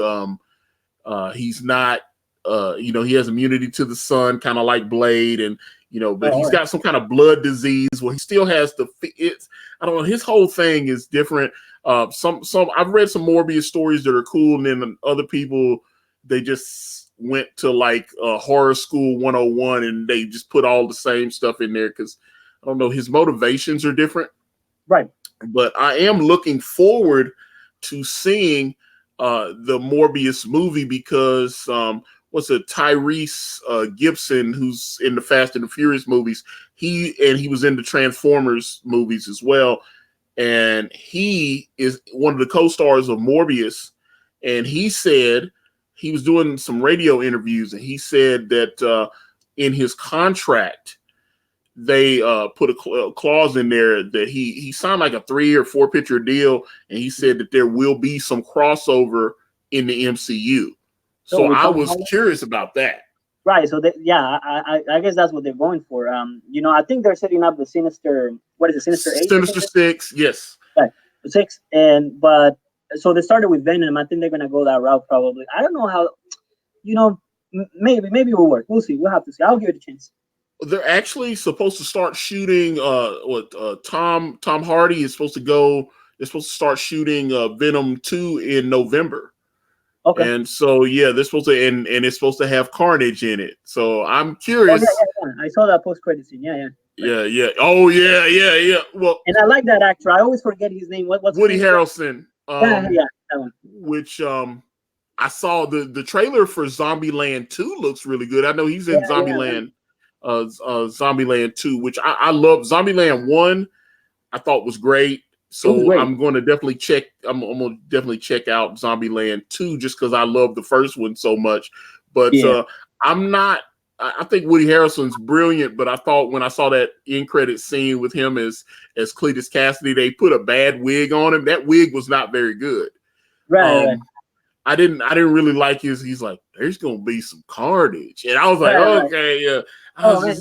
not he has immunity to the sun, kind of like Blade, and but he's got some kind of blood disease. Well, he still has I don't know, his whole thing is different. Some I've read some Morbius stories that are cool, and then other people, they just went to like horror school 101 and they just put all the same stuff in there because I don't know, his motivations are different. Right. But I am looking forward to seeing the Morbius movie because Tyrese Gibson, who's in the Fast and the Furious movies, he was in the Transformers movies as well. And he is one of the co-stars of Morbius. And he said, he was doing some radio interviews, and he said that in his contract, they put a clause in there that he signed like a 3 or 4 picture deal, and he said that there will be some crossover in the MCU. So I was curious about that. Right. So I guess that's what they're going for. I think they're setting up the Sinister. What is it? Sinister 8? Sinister 6. Yes. Right. 6. So they started with Venom. I think they're gonna go that route probably. I don't know how. Maybe it will work. We'll see. We'll have to see. I'll give it a chance. They're actually supposed to start shooting. Tom Hardy is supposed to go. They're supposed to start shooting Venom 2 in November. Okay. And so they're supposed to, and it's supposed to have Carnage in it. So I'm curious. I saw that post-credit scene. Yeah. Oh yeah. Well, and I like that actor. I always forget his name. What's Woody Harrelson? That one. Which I saw the trailer for Zombieland 2 looks really good. I know he's in Zombieland. Zombieland 2, which I love. Zombieland 1 I thought was great, so I'm going to definitely check. I'm going to definitely check out Zombieland 2 just because I love the first one so much. But I'm not. I think Woody Harrelson's brilliant, but I thought when I saw that end credit scene with him as Cletus Cassidy, they put a bad wig on him. That wig was not very good. Right. I didn't really like he's like, there's gonna be some carnage, and I was like, okay. But I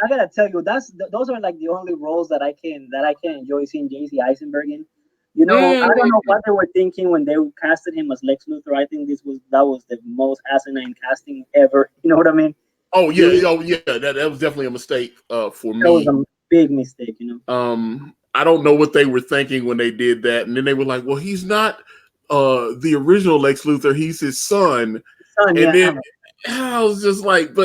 gotta tell you, those are like the only roles that I can enjoy seeing J.C. Eisenberg in. I don't know what they were thinking when they casted him as Lex Luthor. I think that was the most asinine casting ever. You know what I mean? Oh yeah. That was definitely a mistake for me. That was a big mistake. I don't know what they were thinking when they did that, and then they were like, well, he's not the original Lex Luthor, he's his son. Then I was just like,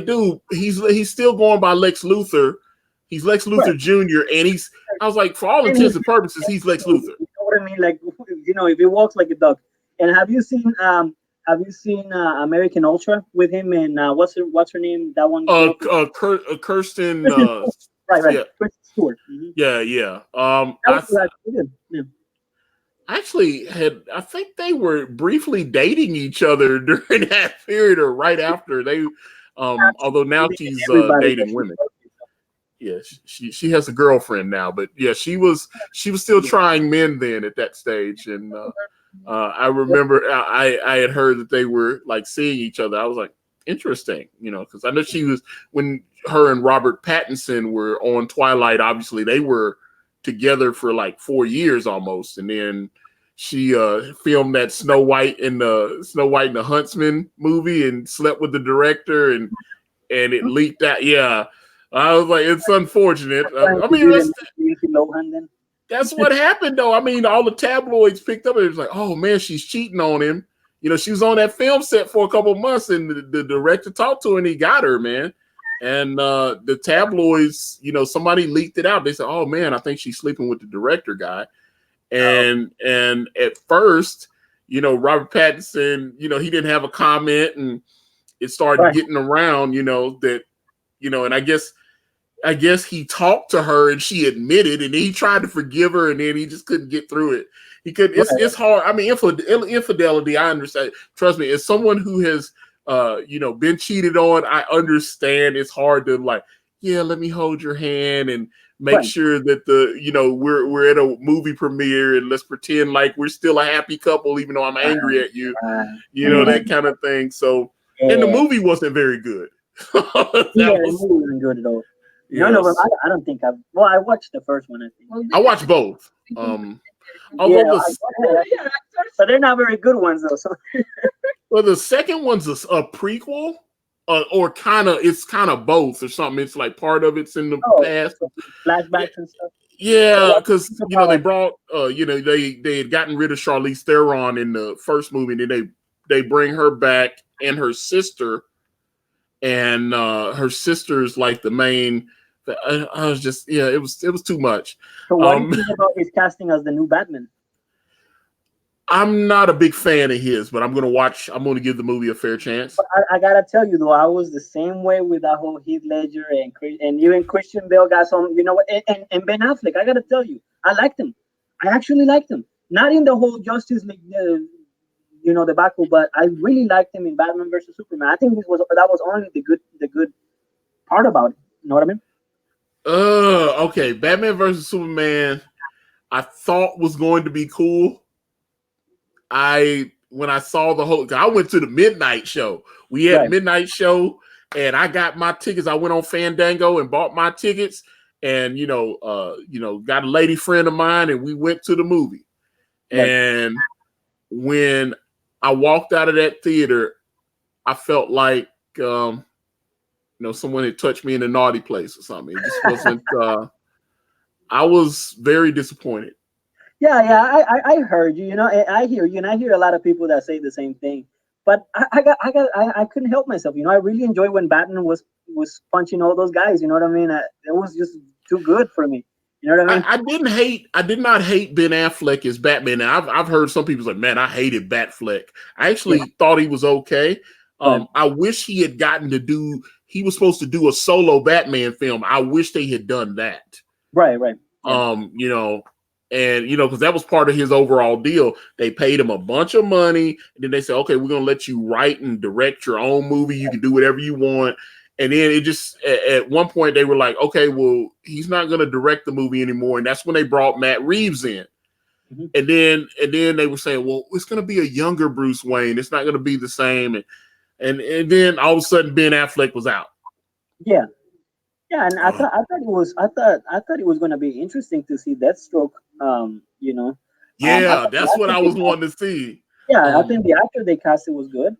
dude, he's still going by Lex Luthor. He's Lex Luthor Jr. and I was like, for all intents and purposes, he's Lex Luthor. You know what I mean? Like, if he walks like a dog. And have you seen American Ultra with him and what's her name? That one. Kirsten. right. Yeah. Kristen Stewart. Mm-hmm. Yeah. I think they were briefly dating each other during that period or right after they, although now she's dating women. Yeah, she has a girlfriend now, but yeah, she was still trying men then at that stage. And I remember I had heard that they were like seeing each other. I was like, interesting, because I know she was, when her and Robert Pattinson were on Twilight, obviously they were together for like 4 years almost, and then she filmed that Snow White and the Huntsman movie and slept with the director and it leaked out. Yeah, I was like, it's unfortunate. I mean, that's what happened though. I mean, all the tabloids picked up and it was like, oh man, she's cheating on him. You know, she was on that film set for a couple of months and the director talked to her and he got her, man. And the tabloids, you know, somebody leaked it out. They said, oh man, I think she's sleeping with the director guy. And at first, you know, Robert Pattinson, you know, he didn't have a comment and it started getting around, you know, that, you know, and I guess he talked to her and she admitted and he tried to forgive her and then he just couldn't get through it. He could. It's hard. I mean, infidelity, I understand. Trust me, as someone who has, you know, been cheated on, I understand it's hard to like, yeah, let me hold your hand and make sure that you know, we're at a movie premiere and let's pretend like we're still a happy couple, even though I'm angry at you, you know, that kind of thing. So, and the movie wasn't very good. The movie wasn't good at all. Yes. None of them. I don't think I've. Well, I watched the first one. I think I watched both. But they're not very good ones though. So. Well, the second one's a prequel, or it's kind of both or something. It's like part of it's in the past, flashbacks and stuff. Yeah, because you know they brought, you know, they had gotten rid of Charlize Theron in the first movie, and then they bring her back and her sister, and her sister's like the main. I was just, yeah, it was too much. So what do you think about his casting as the new Batman? I'm not a big fan of his, but I'm going to give the movie a fair chance. But I got to tell you, though, I was the same way with that whole Heath Ledger and even Christian Bale got some, you know what, and Ben Affleck. I got to tell you, I liked him. I actually liked him. Not in the whole Justice League, you know, debacle, but I really liked him in Batman versus Superman. I think that was only the good part about it. You know what I mean? Okay. Batman versus Superman, I thought was going to be cool. When I saw I went to the midnight show. We had midnight show, and I got my tickets. I went on Fandango and bought my tickets, and got a lady friend of mine, and we went to the movie. Right. And when I walked out of that theater, I felt like someone had touched me in a naughty place or something. It just wasn't. I was very disappointed. Yeah, I heard you. You know, I hear you, and I hear a lot of people that say the same thing. But I couldn't help myself. You know, I really enjoyed when Batman was punching all those guys. You know what I mean? It was just too good for me. You know what I mean? I did not hate Ben Affleck as Batman. Now, I've heard some people say, "Man, I hated Batfleck." I actually thought he was okay. I wish he had gotten to do. He was supposed to do a solo Batman film. I wish they had done that. Right. Yeah. And, because that was part of his overall deal. They paid him a bunch of money. And then they said, okay, we're going to let you write and direct your own movie. You can do whatever you want. And then it just, at one point, they were like, okay, well, he's not going to direct the movie anymore. And that's when they brought Matt Reeves in. Mm-hmm. And then they were saying, well, it's going to be a younger Bruce Wayne. It's not going to be the same. And then all of a sudden, Ben Affleck was out. Yeah. Yeah, and I thought it was going to be interesting to see Deathstroke. Yeah, that's what I was wanting to see. Yeah, I think the actor they casted was good.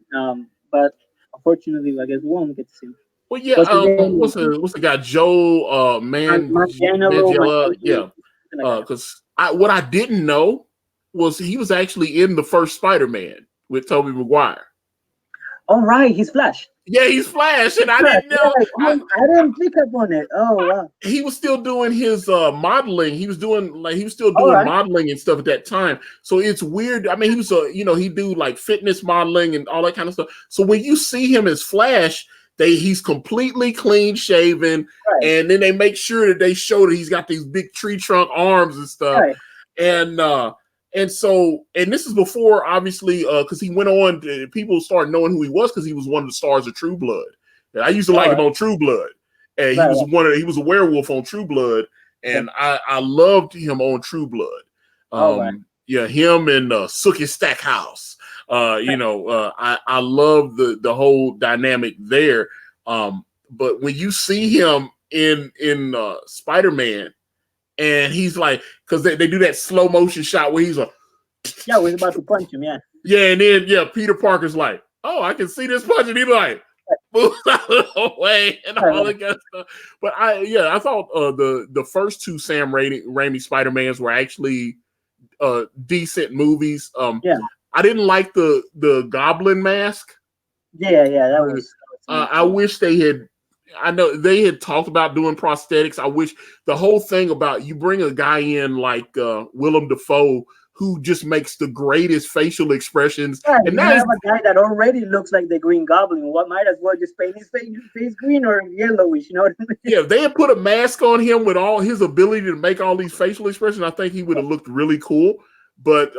But unfortunately, I guess we won't get to see him. Well, yeah. What's the guy? Joe Manganiello. Yeah. Because what I didn't know was he was actually in the first Spider-Man with Tobey Maguire. Oh, right, he's Flash. Yeah, he's Flash, and I didn't know. I didn't pick up on it. Oh, wow. He was still doing his modeling. He was still doing modeling and stuff at that time. So it's weird. I mean, he was he do like fitness modeling and all that kind of stuff. So when you see him as Flash, he's completely clean shaven, and then they make sure that they show that he's got these big tree trunk arms and stuff. Right. And this is before, obviously, because he went on, people started knowing who he was because he was one of the stars of True Blood. And I used to like him on True Blood. And he was a werewolf on True Blood. And I loved him on True Blood. Yeah, him and Sookie Stackhouse. I love the whole dynamic there. But when you see him in Spider-Man, and he's like, because they do that slow motion shot where he's like, Yeah, we're about to punch him. Yeah. Yeah, and then Peter Parker's like, "Oh, I can see this punch," and he's like, "Move out of the way," and all that kind of stuff. But I thought the first two Sam Raimi Spider-Mans were actually decent movies. Yeah. I didn't like the Goblin mask. Yeah, that was I wish they had. I know they had talked about doing prosthetics. I wish the whole thing about you bring a guy in like Willem Dafoe, who just makes the greatest facial expressions. Yeah, and you have a guy that already looks like the Green Goblin. What might as well just paint his face green or yellowish, you know what I mean? Yeah, if they had put a mask on him with all his ability to make all these facial expressions, I think he would have looked really cool. But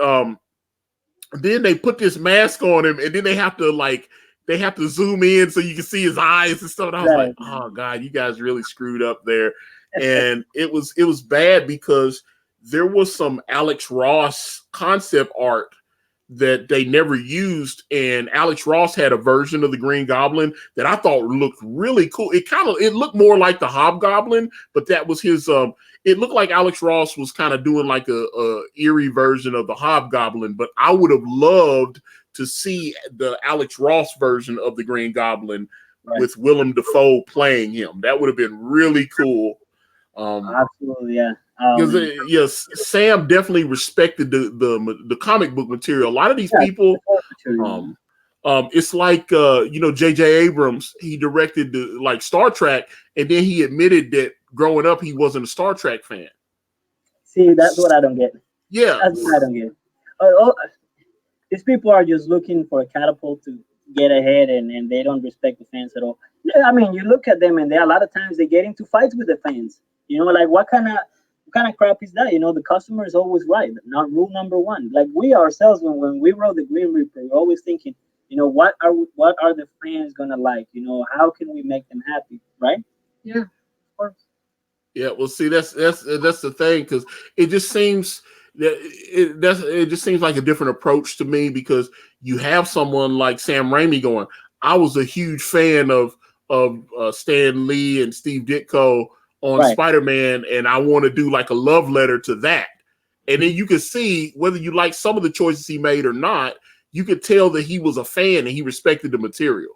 then they put this mask on him, and then they have to zoom in so you can see his eyes and stuff. And I was like, oh God, you guys really screwed up there. And it was bad because there was some Alex Ross concept art that they never used, and Alex Ross had a version of the Green Goblin that I thought looked really cool. It looked more like the Hobgoblin, but that was his it looked like Alex Ross was kind of doing like a eerie version of the Hobgoblin, but I would have loved to see the Alex Ross version of the Green Goblin with Willem Dafoe playing him. That would have been really cool. Absolutely, yeah. Because yes, Sam definitely respected the comic book material. A lot of these people, it's like J.J. Abrams. He directed like Star Trek, and then he admitted that growing up he wasn't a Star Trek fan. See, that's what I don't get. Yeah, that's what I don't get. These people are just looking for a catapult to get ahead, and they don't respect the fans at all. Yeah, I mean, you look at them, and a lot of times they get into fights with the fans. You know, like what kind of crap is that? You know, the customer is always right. Not rule number one. Like we ourselves, when we wrote the Green Reaper, we're always thinking, you know, what are the fans gonna like? You know, how can we make them happy, right? Yeah, of course. Yeah, well, see, that's the thing, because it just seems it just seems like a different approach to me, because you have someone like Sam Raimi going, I was a huge fan of Stan Lee and Steve Ditko on Spider-Man, and I want to do like a love letter to that. And then you could see whether you like some of the choices he made or not, you could tell that he was a fan and he respected the material.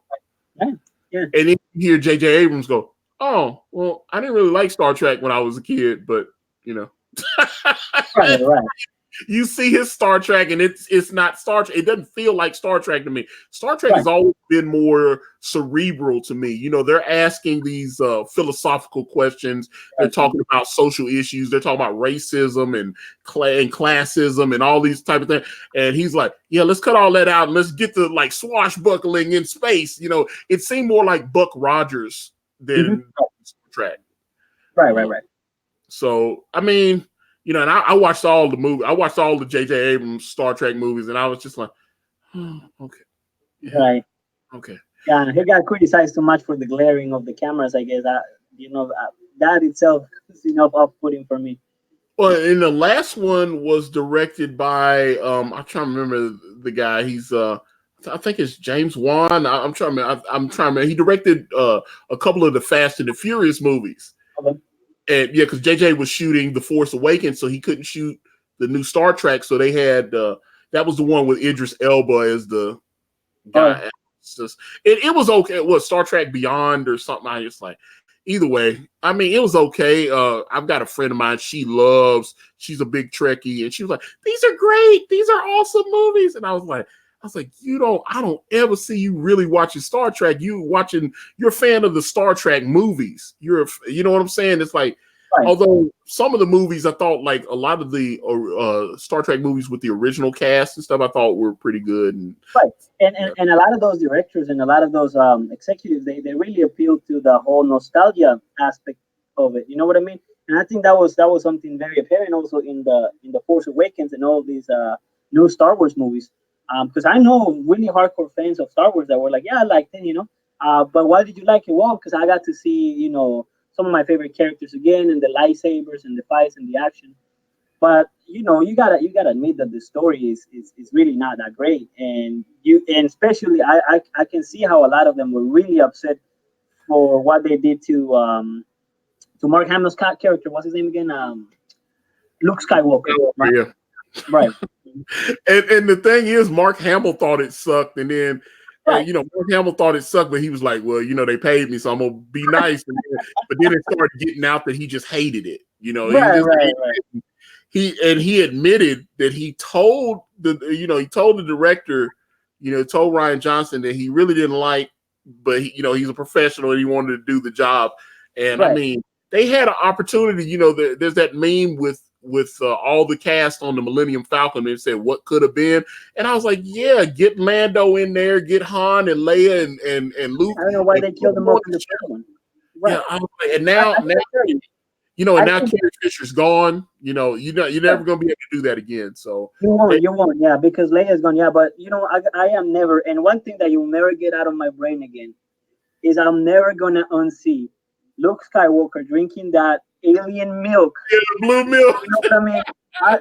Yeah. And then you hear J.J. Abrams go, oh, well, I didn't really like Star Trek when I was a kid, but, you know. Right. You see his Star Trek, and it's not Star Trek. It doesn't feel like Star Trek to me. Star Trek has always been more cerebral to me. You know, they're asking these philosophical questions. They're talking about social issues. They're talking about racism and classism and all these type of things. And he's like, yeah, let's cut all that out and let's get the like swashbuckling in space. You know, it seemed more like Buck Rogers than Star Trek. Right. So, I mean, you know, and I watched all the movies. I watched all the J.J. Abrams Star Trek movies, and I was just like, oh, okay. Yeah. Right. Okay. Yeah, he got criticized too much for the glaring of the cameras, I guess. That itself is enough off-putting for me. Well, and the last one was directed by, I'm trying to remember the guy. He's, I think it's James Wan. I'm trying to remember. He directed a couple of the Fast and the Furious movies. Okay. And yeah, because JJ was shooting The Force Awakens, so he couldn't shoot the new Star Trek. So they had that was the one with Idris Elba as the guy. It was okay. It was Star Trek Beyond or something. I just like either way. I mean, it was okay. I've got a friend of mine. She's a big Trekkie, and she was like, "These are great. These are awesome movies." And I was like, I don't ever see you really watching Star Trek. You're a fan of the Star Trek movies. You know what I'm saying? It's like, although some of the movies I thought, like a lot of the Star Trek movies with the original cast and stuff, I thought were pretty good. And a lot of those directors and a lot of those executives, they really appeal to the whole nostalgia aspect of it. You know what I mean? And I think that was something very apparent also in the Force Awakens and all these new Star Wars movies. Because I know really hardcore fans of Star Wars that were like, yeah, I liked it, you know. But why did you like it? Well, because I got to see, you know, some of my favorite characters again, and the lightsabers and the fights and the action. But you know, you gotta admit that the story is really not that great, and especially I can see how a lot of them were really upset for what they did to Mark Hamill's character. What's his name again? Luke Skywalker. Right? Right. And the thing is, Mark Hamill thought it sucked, and then Right. Mark Hamill thought it sucked, but he was like, "Well, they paid me, so I'm gonna be nice." But then it started getting out that he just hated it. He Right. just Right. hated Right. it. He admitted that he told the director, told Ryan Johnson that he really didn't like, but he's a professional and he wanted to do the job. And I Right. mean, they had an opportunity. There's that meme with all the cast on the Millennium Falcon and said what could have been, and I was like, yeah, get Lando in there, get Han and Leia and Luke. I don't know why they killed them off in the first one. Right. Yeah, and now and now Carrie Fisher's gone. You're never gonna be able to do that again. So you won't, yeah, because Leia's gone, yeah. But I am never, and one thing that you'll never get out of my brain again is I'm never gonna unsee Luke Skywalker drinking that alien milk. Yeah, blue milk. You know what I mean?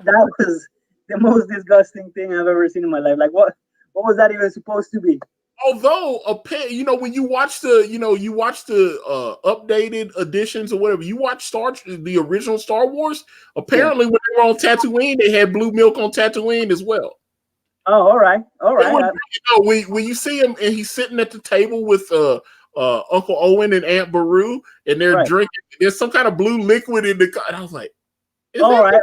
That was the most disgusting thing I've ever seen in my life. Like, what was that even supposed to be? Although, when you watch the updated editions or whatever, you watch the original Star Wars. Apparently, when they were on Tatooine, they had blue milk on Tatooine as well. Oh, all right. When you see him and he's sitting at the table with Uncle Owen and Aunt Beru, and they're drinking. There's some kind of blue liquid in the. And I was like, all right.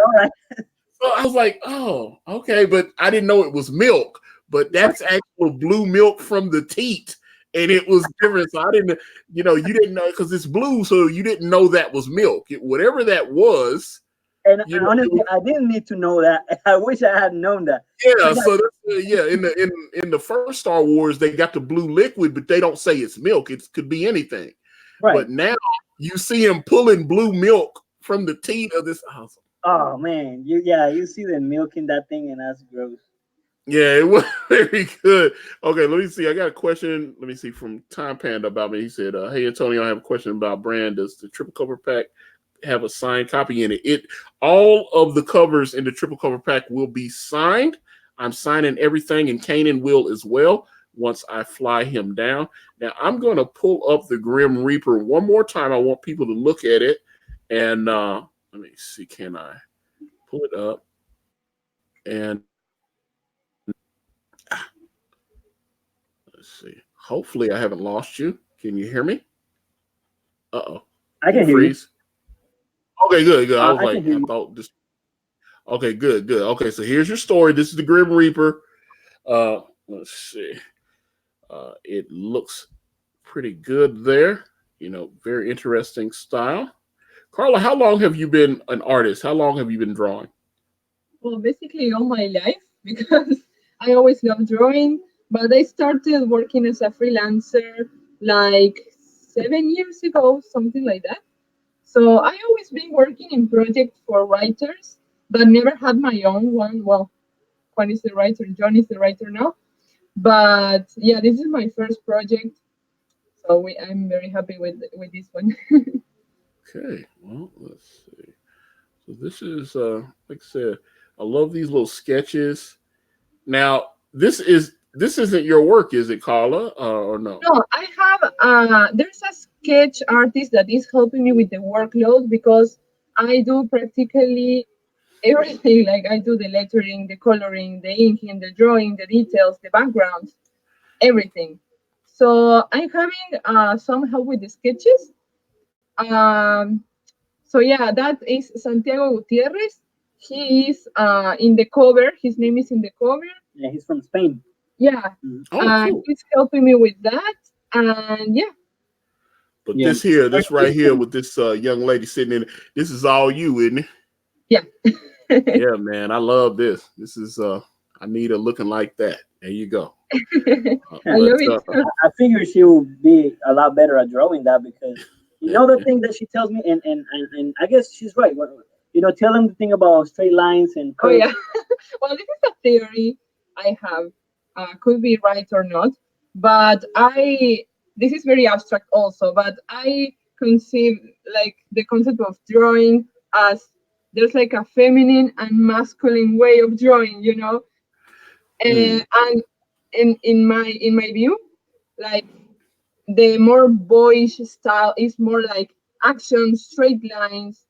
So I was like, oh, okay, but I didn't know it was milk. But that's actual blue milk from the teat, and it was different. So I didn't, you didn't know because it's blue, so you didn't know that was milk. Whatever that was. And honestly, I didn't need to know that. I wish I had known that. Yeah, so in the first Star Wars, they got the blue liquid, but they don't say it's milk. It could be anything. Right. But now you see him pulling blue milk from the teat of this house. Oh man, you see the milk in that thing, and that's gross. Yeah, it was very good. Okay, let me see. I got a question. Let me see from Time Panda about me. He said, "Hey Antonio, I have a question about brand. Does the triple cover pack have a signed copy in it? All of the covers in the triple cover pack will be signed. I'm signing everything, and Kanan will as well once I fly him down. Now I'm going to pull up the Grim Reaper one more time. I want people to look at it, and let me see. Can I pull it up? And let's see. Hopefully, I haven't lost you. Can you hear me? Uh-oh. I can hear you. Okay, good. I was like, I thought this. Okay, good. Okay, so here's your story. This is the Grim Reaper. Let's see. It looks pretty good there. Very interesting style. Carla, how long have you been an artist? How long have you been drawing? Well, basically all my life, because I always loved drawing, but I started working as a freelancer like 7 years ago, something like that. So I always been working in projects for writers, but never had my own one. Well, Juan is the writer, John is the writer now. But yeah, this is my first project. So I'm very happy with this one. Okay, well, let's see. So this is, like I said, I love these little sketches. Now, this isn't your work, is it, Carla, or no? No, I have, there's a sketch artist that is helping me with the workload because I do practically everything. Like I do the lettering, the coloring, the inking, the drawing, the details, the backgrounds, everything. So I'm having some help with the sketches. So yeah, that is Santiago Gutierrez. He is in the cover. His name is in the cover. Yeah, he's from Spain. Yeah, cool. He's helping me with that, and yeah. But this right here with this young lady sitting in, this is all you, isn't it? Yeah. Yeah, man, I love this. This is I need her looking like that. There you go. I love it. I figure she will be a lot better at drawing that because the thing that she tells me, and I guess she's right. Tell them the thing about straight lines and curves. Oh yeah. Well, this is a theory I have. Could be right or not, but this is very abstract also, but I conceive like the concept of drawing as there's like a feminine and masculine way of drawing, and in my view, like the more boyish style is more like action, straight lines.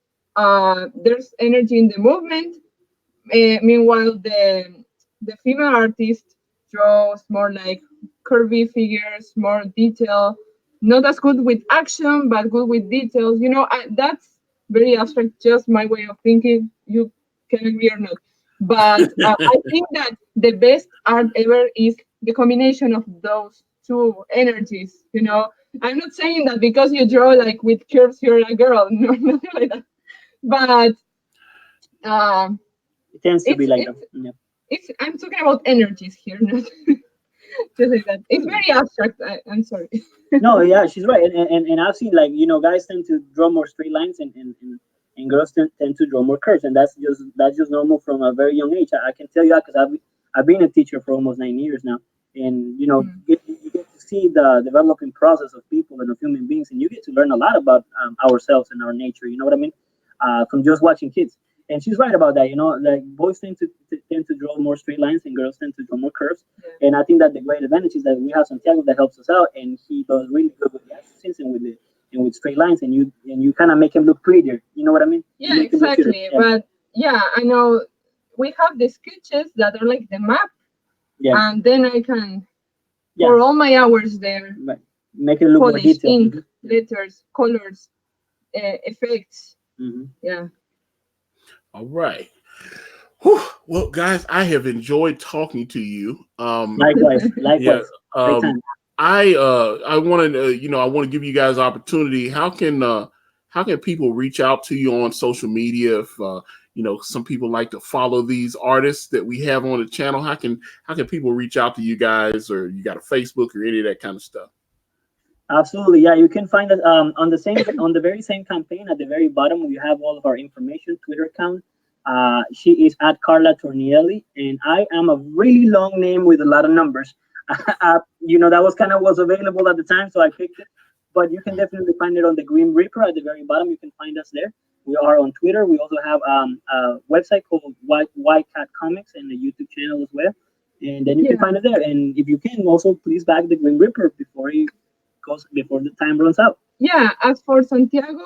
There's energy in the movement, Meanwhile, the female artist draws more like curvy figures, more detail. Not as good with action, but good with details. That's very abstract. Just my way of thinking. You can agree or not, but I think that the best art ever is the combination of those two energies. I'm not saying that because you draw like with curves, you're a girl. No, nothing like that. But um, It tends to be it's like that. it's Yeah. it's I'm talking about energies here, not just like that. It's very abstract. I'm sorry. No, yeah, she's right, and I've seen, like, guys tend to draw more straight lines, and girls tend to draw more curves, and that's just normal from a very young age. I can tell you that because I've been a teacher for almost 9 years now, and Mm. you get to see the developing process of people and of human beings, and you get to learn a lot about ourselves and our nature. You know what I mean? From just watching kids. And she's right about that. Like, boys tend to draw more straight lines, and girls tend to draw more curves. Yeah. And I think that the great advantage is that we have Santiago that helps us out, and he does really good with the accents and with straight lines, and you kind of make him look prettier. You know what I mean? You Yeah, make him look cuter. exactly. Yeah, But yeah, I know we have the sketches that are like the map, yeah, and then I can yeah. pour all my hours there, Right. Make it look more polish, detailed. ink, letters, colors, effects. Hmm. Yeah. All right. Whew. Well, guys, I have enjoyed talking to you. Likewise, Yeah. likewise. Great Um, time. I wanted I want to give you guys opportunity. How can people reach out to you on social media if some people like to follow these artists that we have on the channel? How can people reach out to you guys, or you got a Facebook or any of that kind of stuff? Absolutely, yeah. You can find us on the very same campaign. At the very bottom, we have all of our information. Twitter account. She is at Carla Tornielli, and I am a really long name with a lot of numbers. That was kind of was available at the time, so I picked it. But you can definitely find it on the Grim Reaper at the very bottom. You can find us there. We are on Twitter. We also have a website called White Cat Comics and a YouTube channel as well. And then you can Yeah. find it there. And if you can, also please back the Grim Reaper before the time runs out. Yeah, as for Santiago,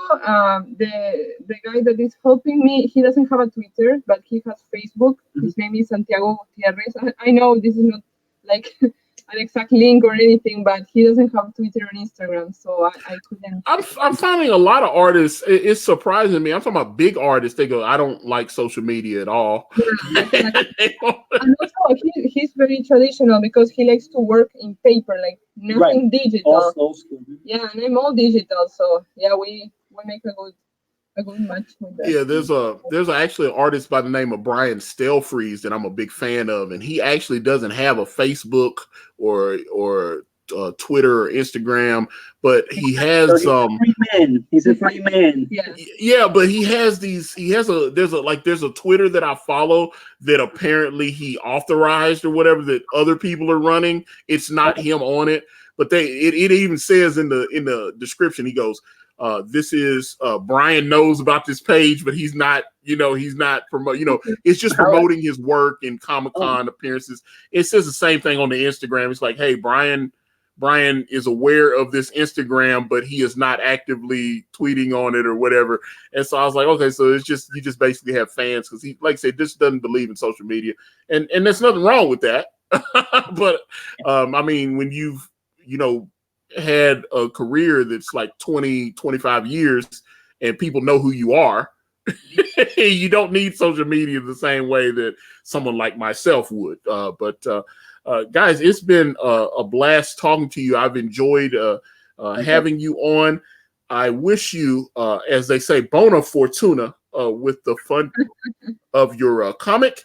the guy that is helping me, he doesn't have a Twitter, but he has Facebook. His name is Santiago Gutierrez. I know this is not like an exact link or anything, but he doesn't have Twitter or Instagram, so I couldn't. I'm finding a lot of artists. It's surprising me. I'm talking about big artists. They go, I don't like social media at all. Yeah, exactly. And also, he's very traditional because he likes to work in paper, like Right. nothing digital. All old school. Yeah, and I'm all digital, so yeah, we make a good match with that. Yeah, there's actually an artist by the name of Brian Stelfreeze that I'm a big fan of, and he actually doesn't have a Facebook or Twitter or Instagram, but he So has he's a free man. He's a free man. Yeah. yeah, but he has these. There's a Twitter that I follow that apparently he authorized or whatever that other people are running. It's not him on it, but it even says in the description, he goes, this is Brian knows about this page, but he's not promote. It's just promoting his work in Comic-Con appearances. It says the same thing on the Instagram. It's like, hey, Brian is aware of this Instagram, but he is not actively tweeting on it or whatever. And so I was like, okay, so it's just you just basically have fans because he, like I said, just doesn't believe in social media, and there's nothing wrong with that. But I mean, when you've had a career that's like 20, 25 years and people know who you are, you don't need social media the same way that someone like myself would. But guys, it's been a blast talking to you. I've enjoyed having you on. I wish you, as they say, bona fortuna with the fun of your comic.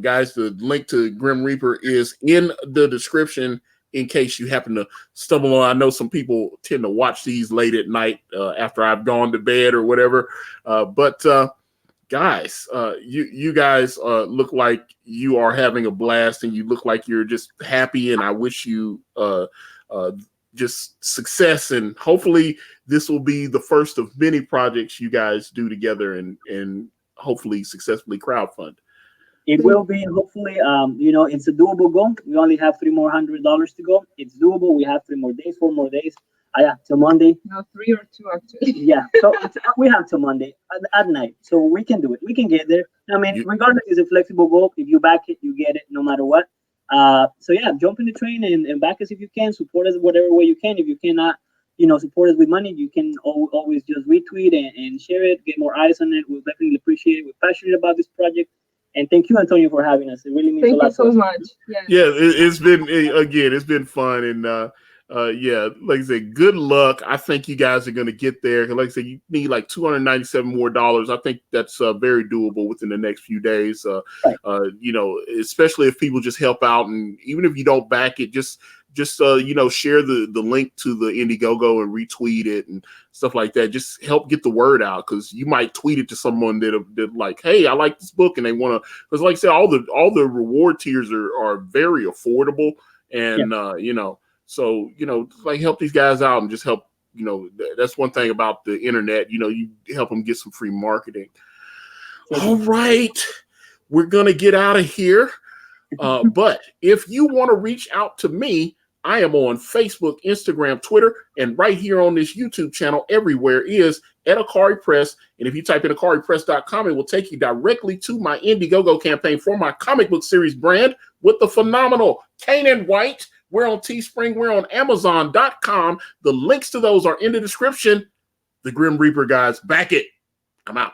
Guys, the link to Grim Reaper is in the description in case you happen to stumble on. I know some people tend to watch these late at night after I've gone to bed or whatever. But guys, you guys look like you are having a blast, and you look like you're just happy. And I wish you just success, and hopefully this will be the first of many projects you guys do together, and hopefully successfully crowdfund. It will be, hopefully. It's a doable goal. We only have $300 more to go. It's doable. We have 3 more days, 4 more days. Yeah, till Monday. No, 3 or 2 actually. Yeah, so we have till Monday at night, so we can do it. We can get there. I mean, regardless, it's a flexible goal. If you back it, you get it, no matter what. So yeah, jump in the train and back us if you can. Support us whatever way you can. If you cannot, support us with money, you can always just retweet and share it. Get more eyes on it. We'll definitely appreciate it. We're passionate about this project. And thank you, Antonio, for having us. It really means a lot. Thank you so much. Yeah, it's been fun, and yeah, like I said, good luck. I think you guys are going to get there. Like I said, you need like $297 more. I think that's very doable within the next few days. Especially if people just help out, and even if you don't back it, just share the link to the Indiegogo and retweet it and stuff like that. Just help get the word out, because you might tweet it to someone that like, hey, I like this book, and they want to, because like I said, all the reward tiers are very affordable, and so like help these guys out and just help. That's one thing about the internet. You help them get some free marketing. All right, we're gonna get out of here. But if you want to reach out to me, I am on Facebook, Instagram, Twitter, and right here on this YouTube channel. Everywhere is at Akari Press. And if you type in AkariPress.com, it will take you directly to my Indiegogo campaign for my comic book series brand with the phenomenal Kanan White. We're on Teespring. We're on Amazon.com. The links to those are in the description. The Grim Reaper guys, back it. I'm out.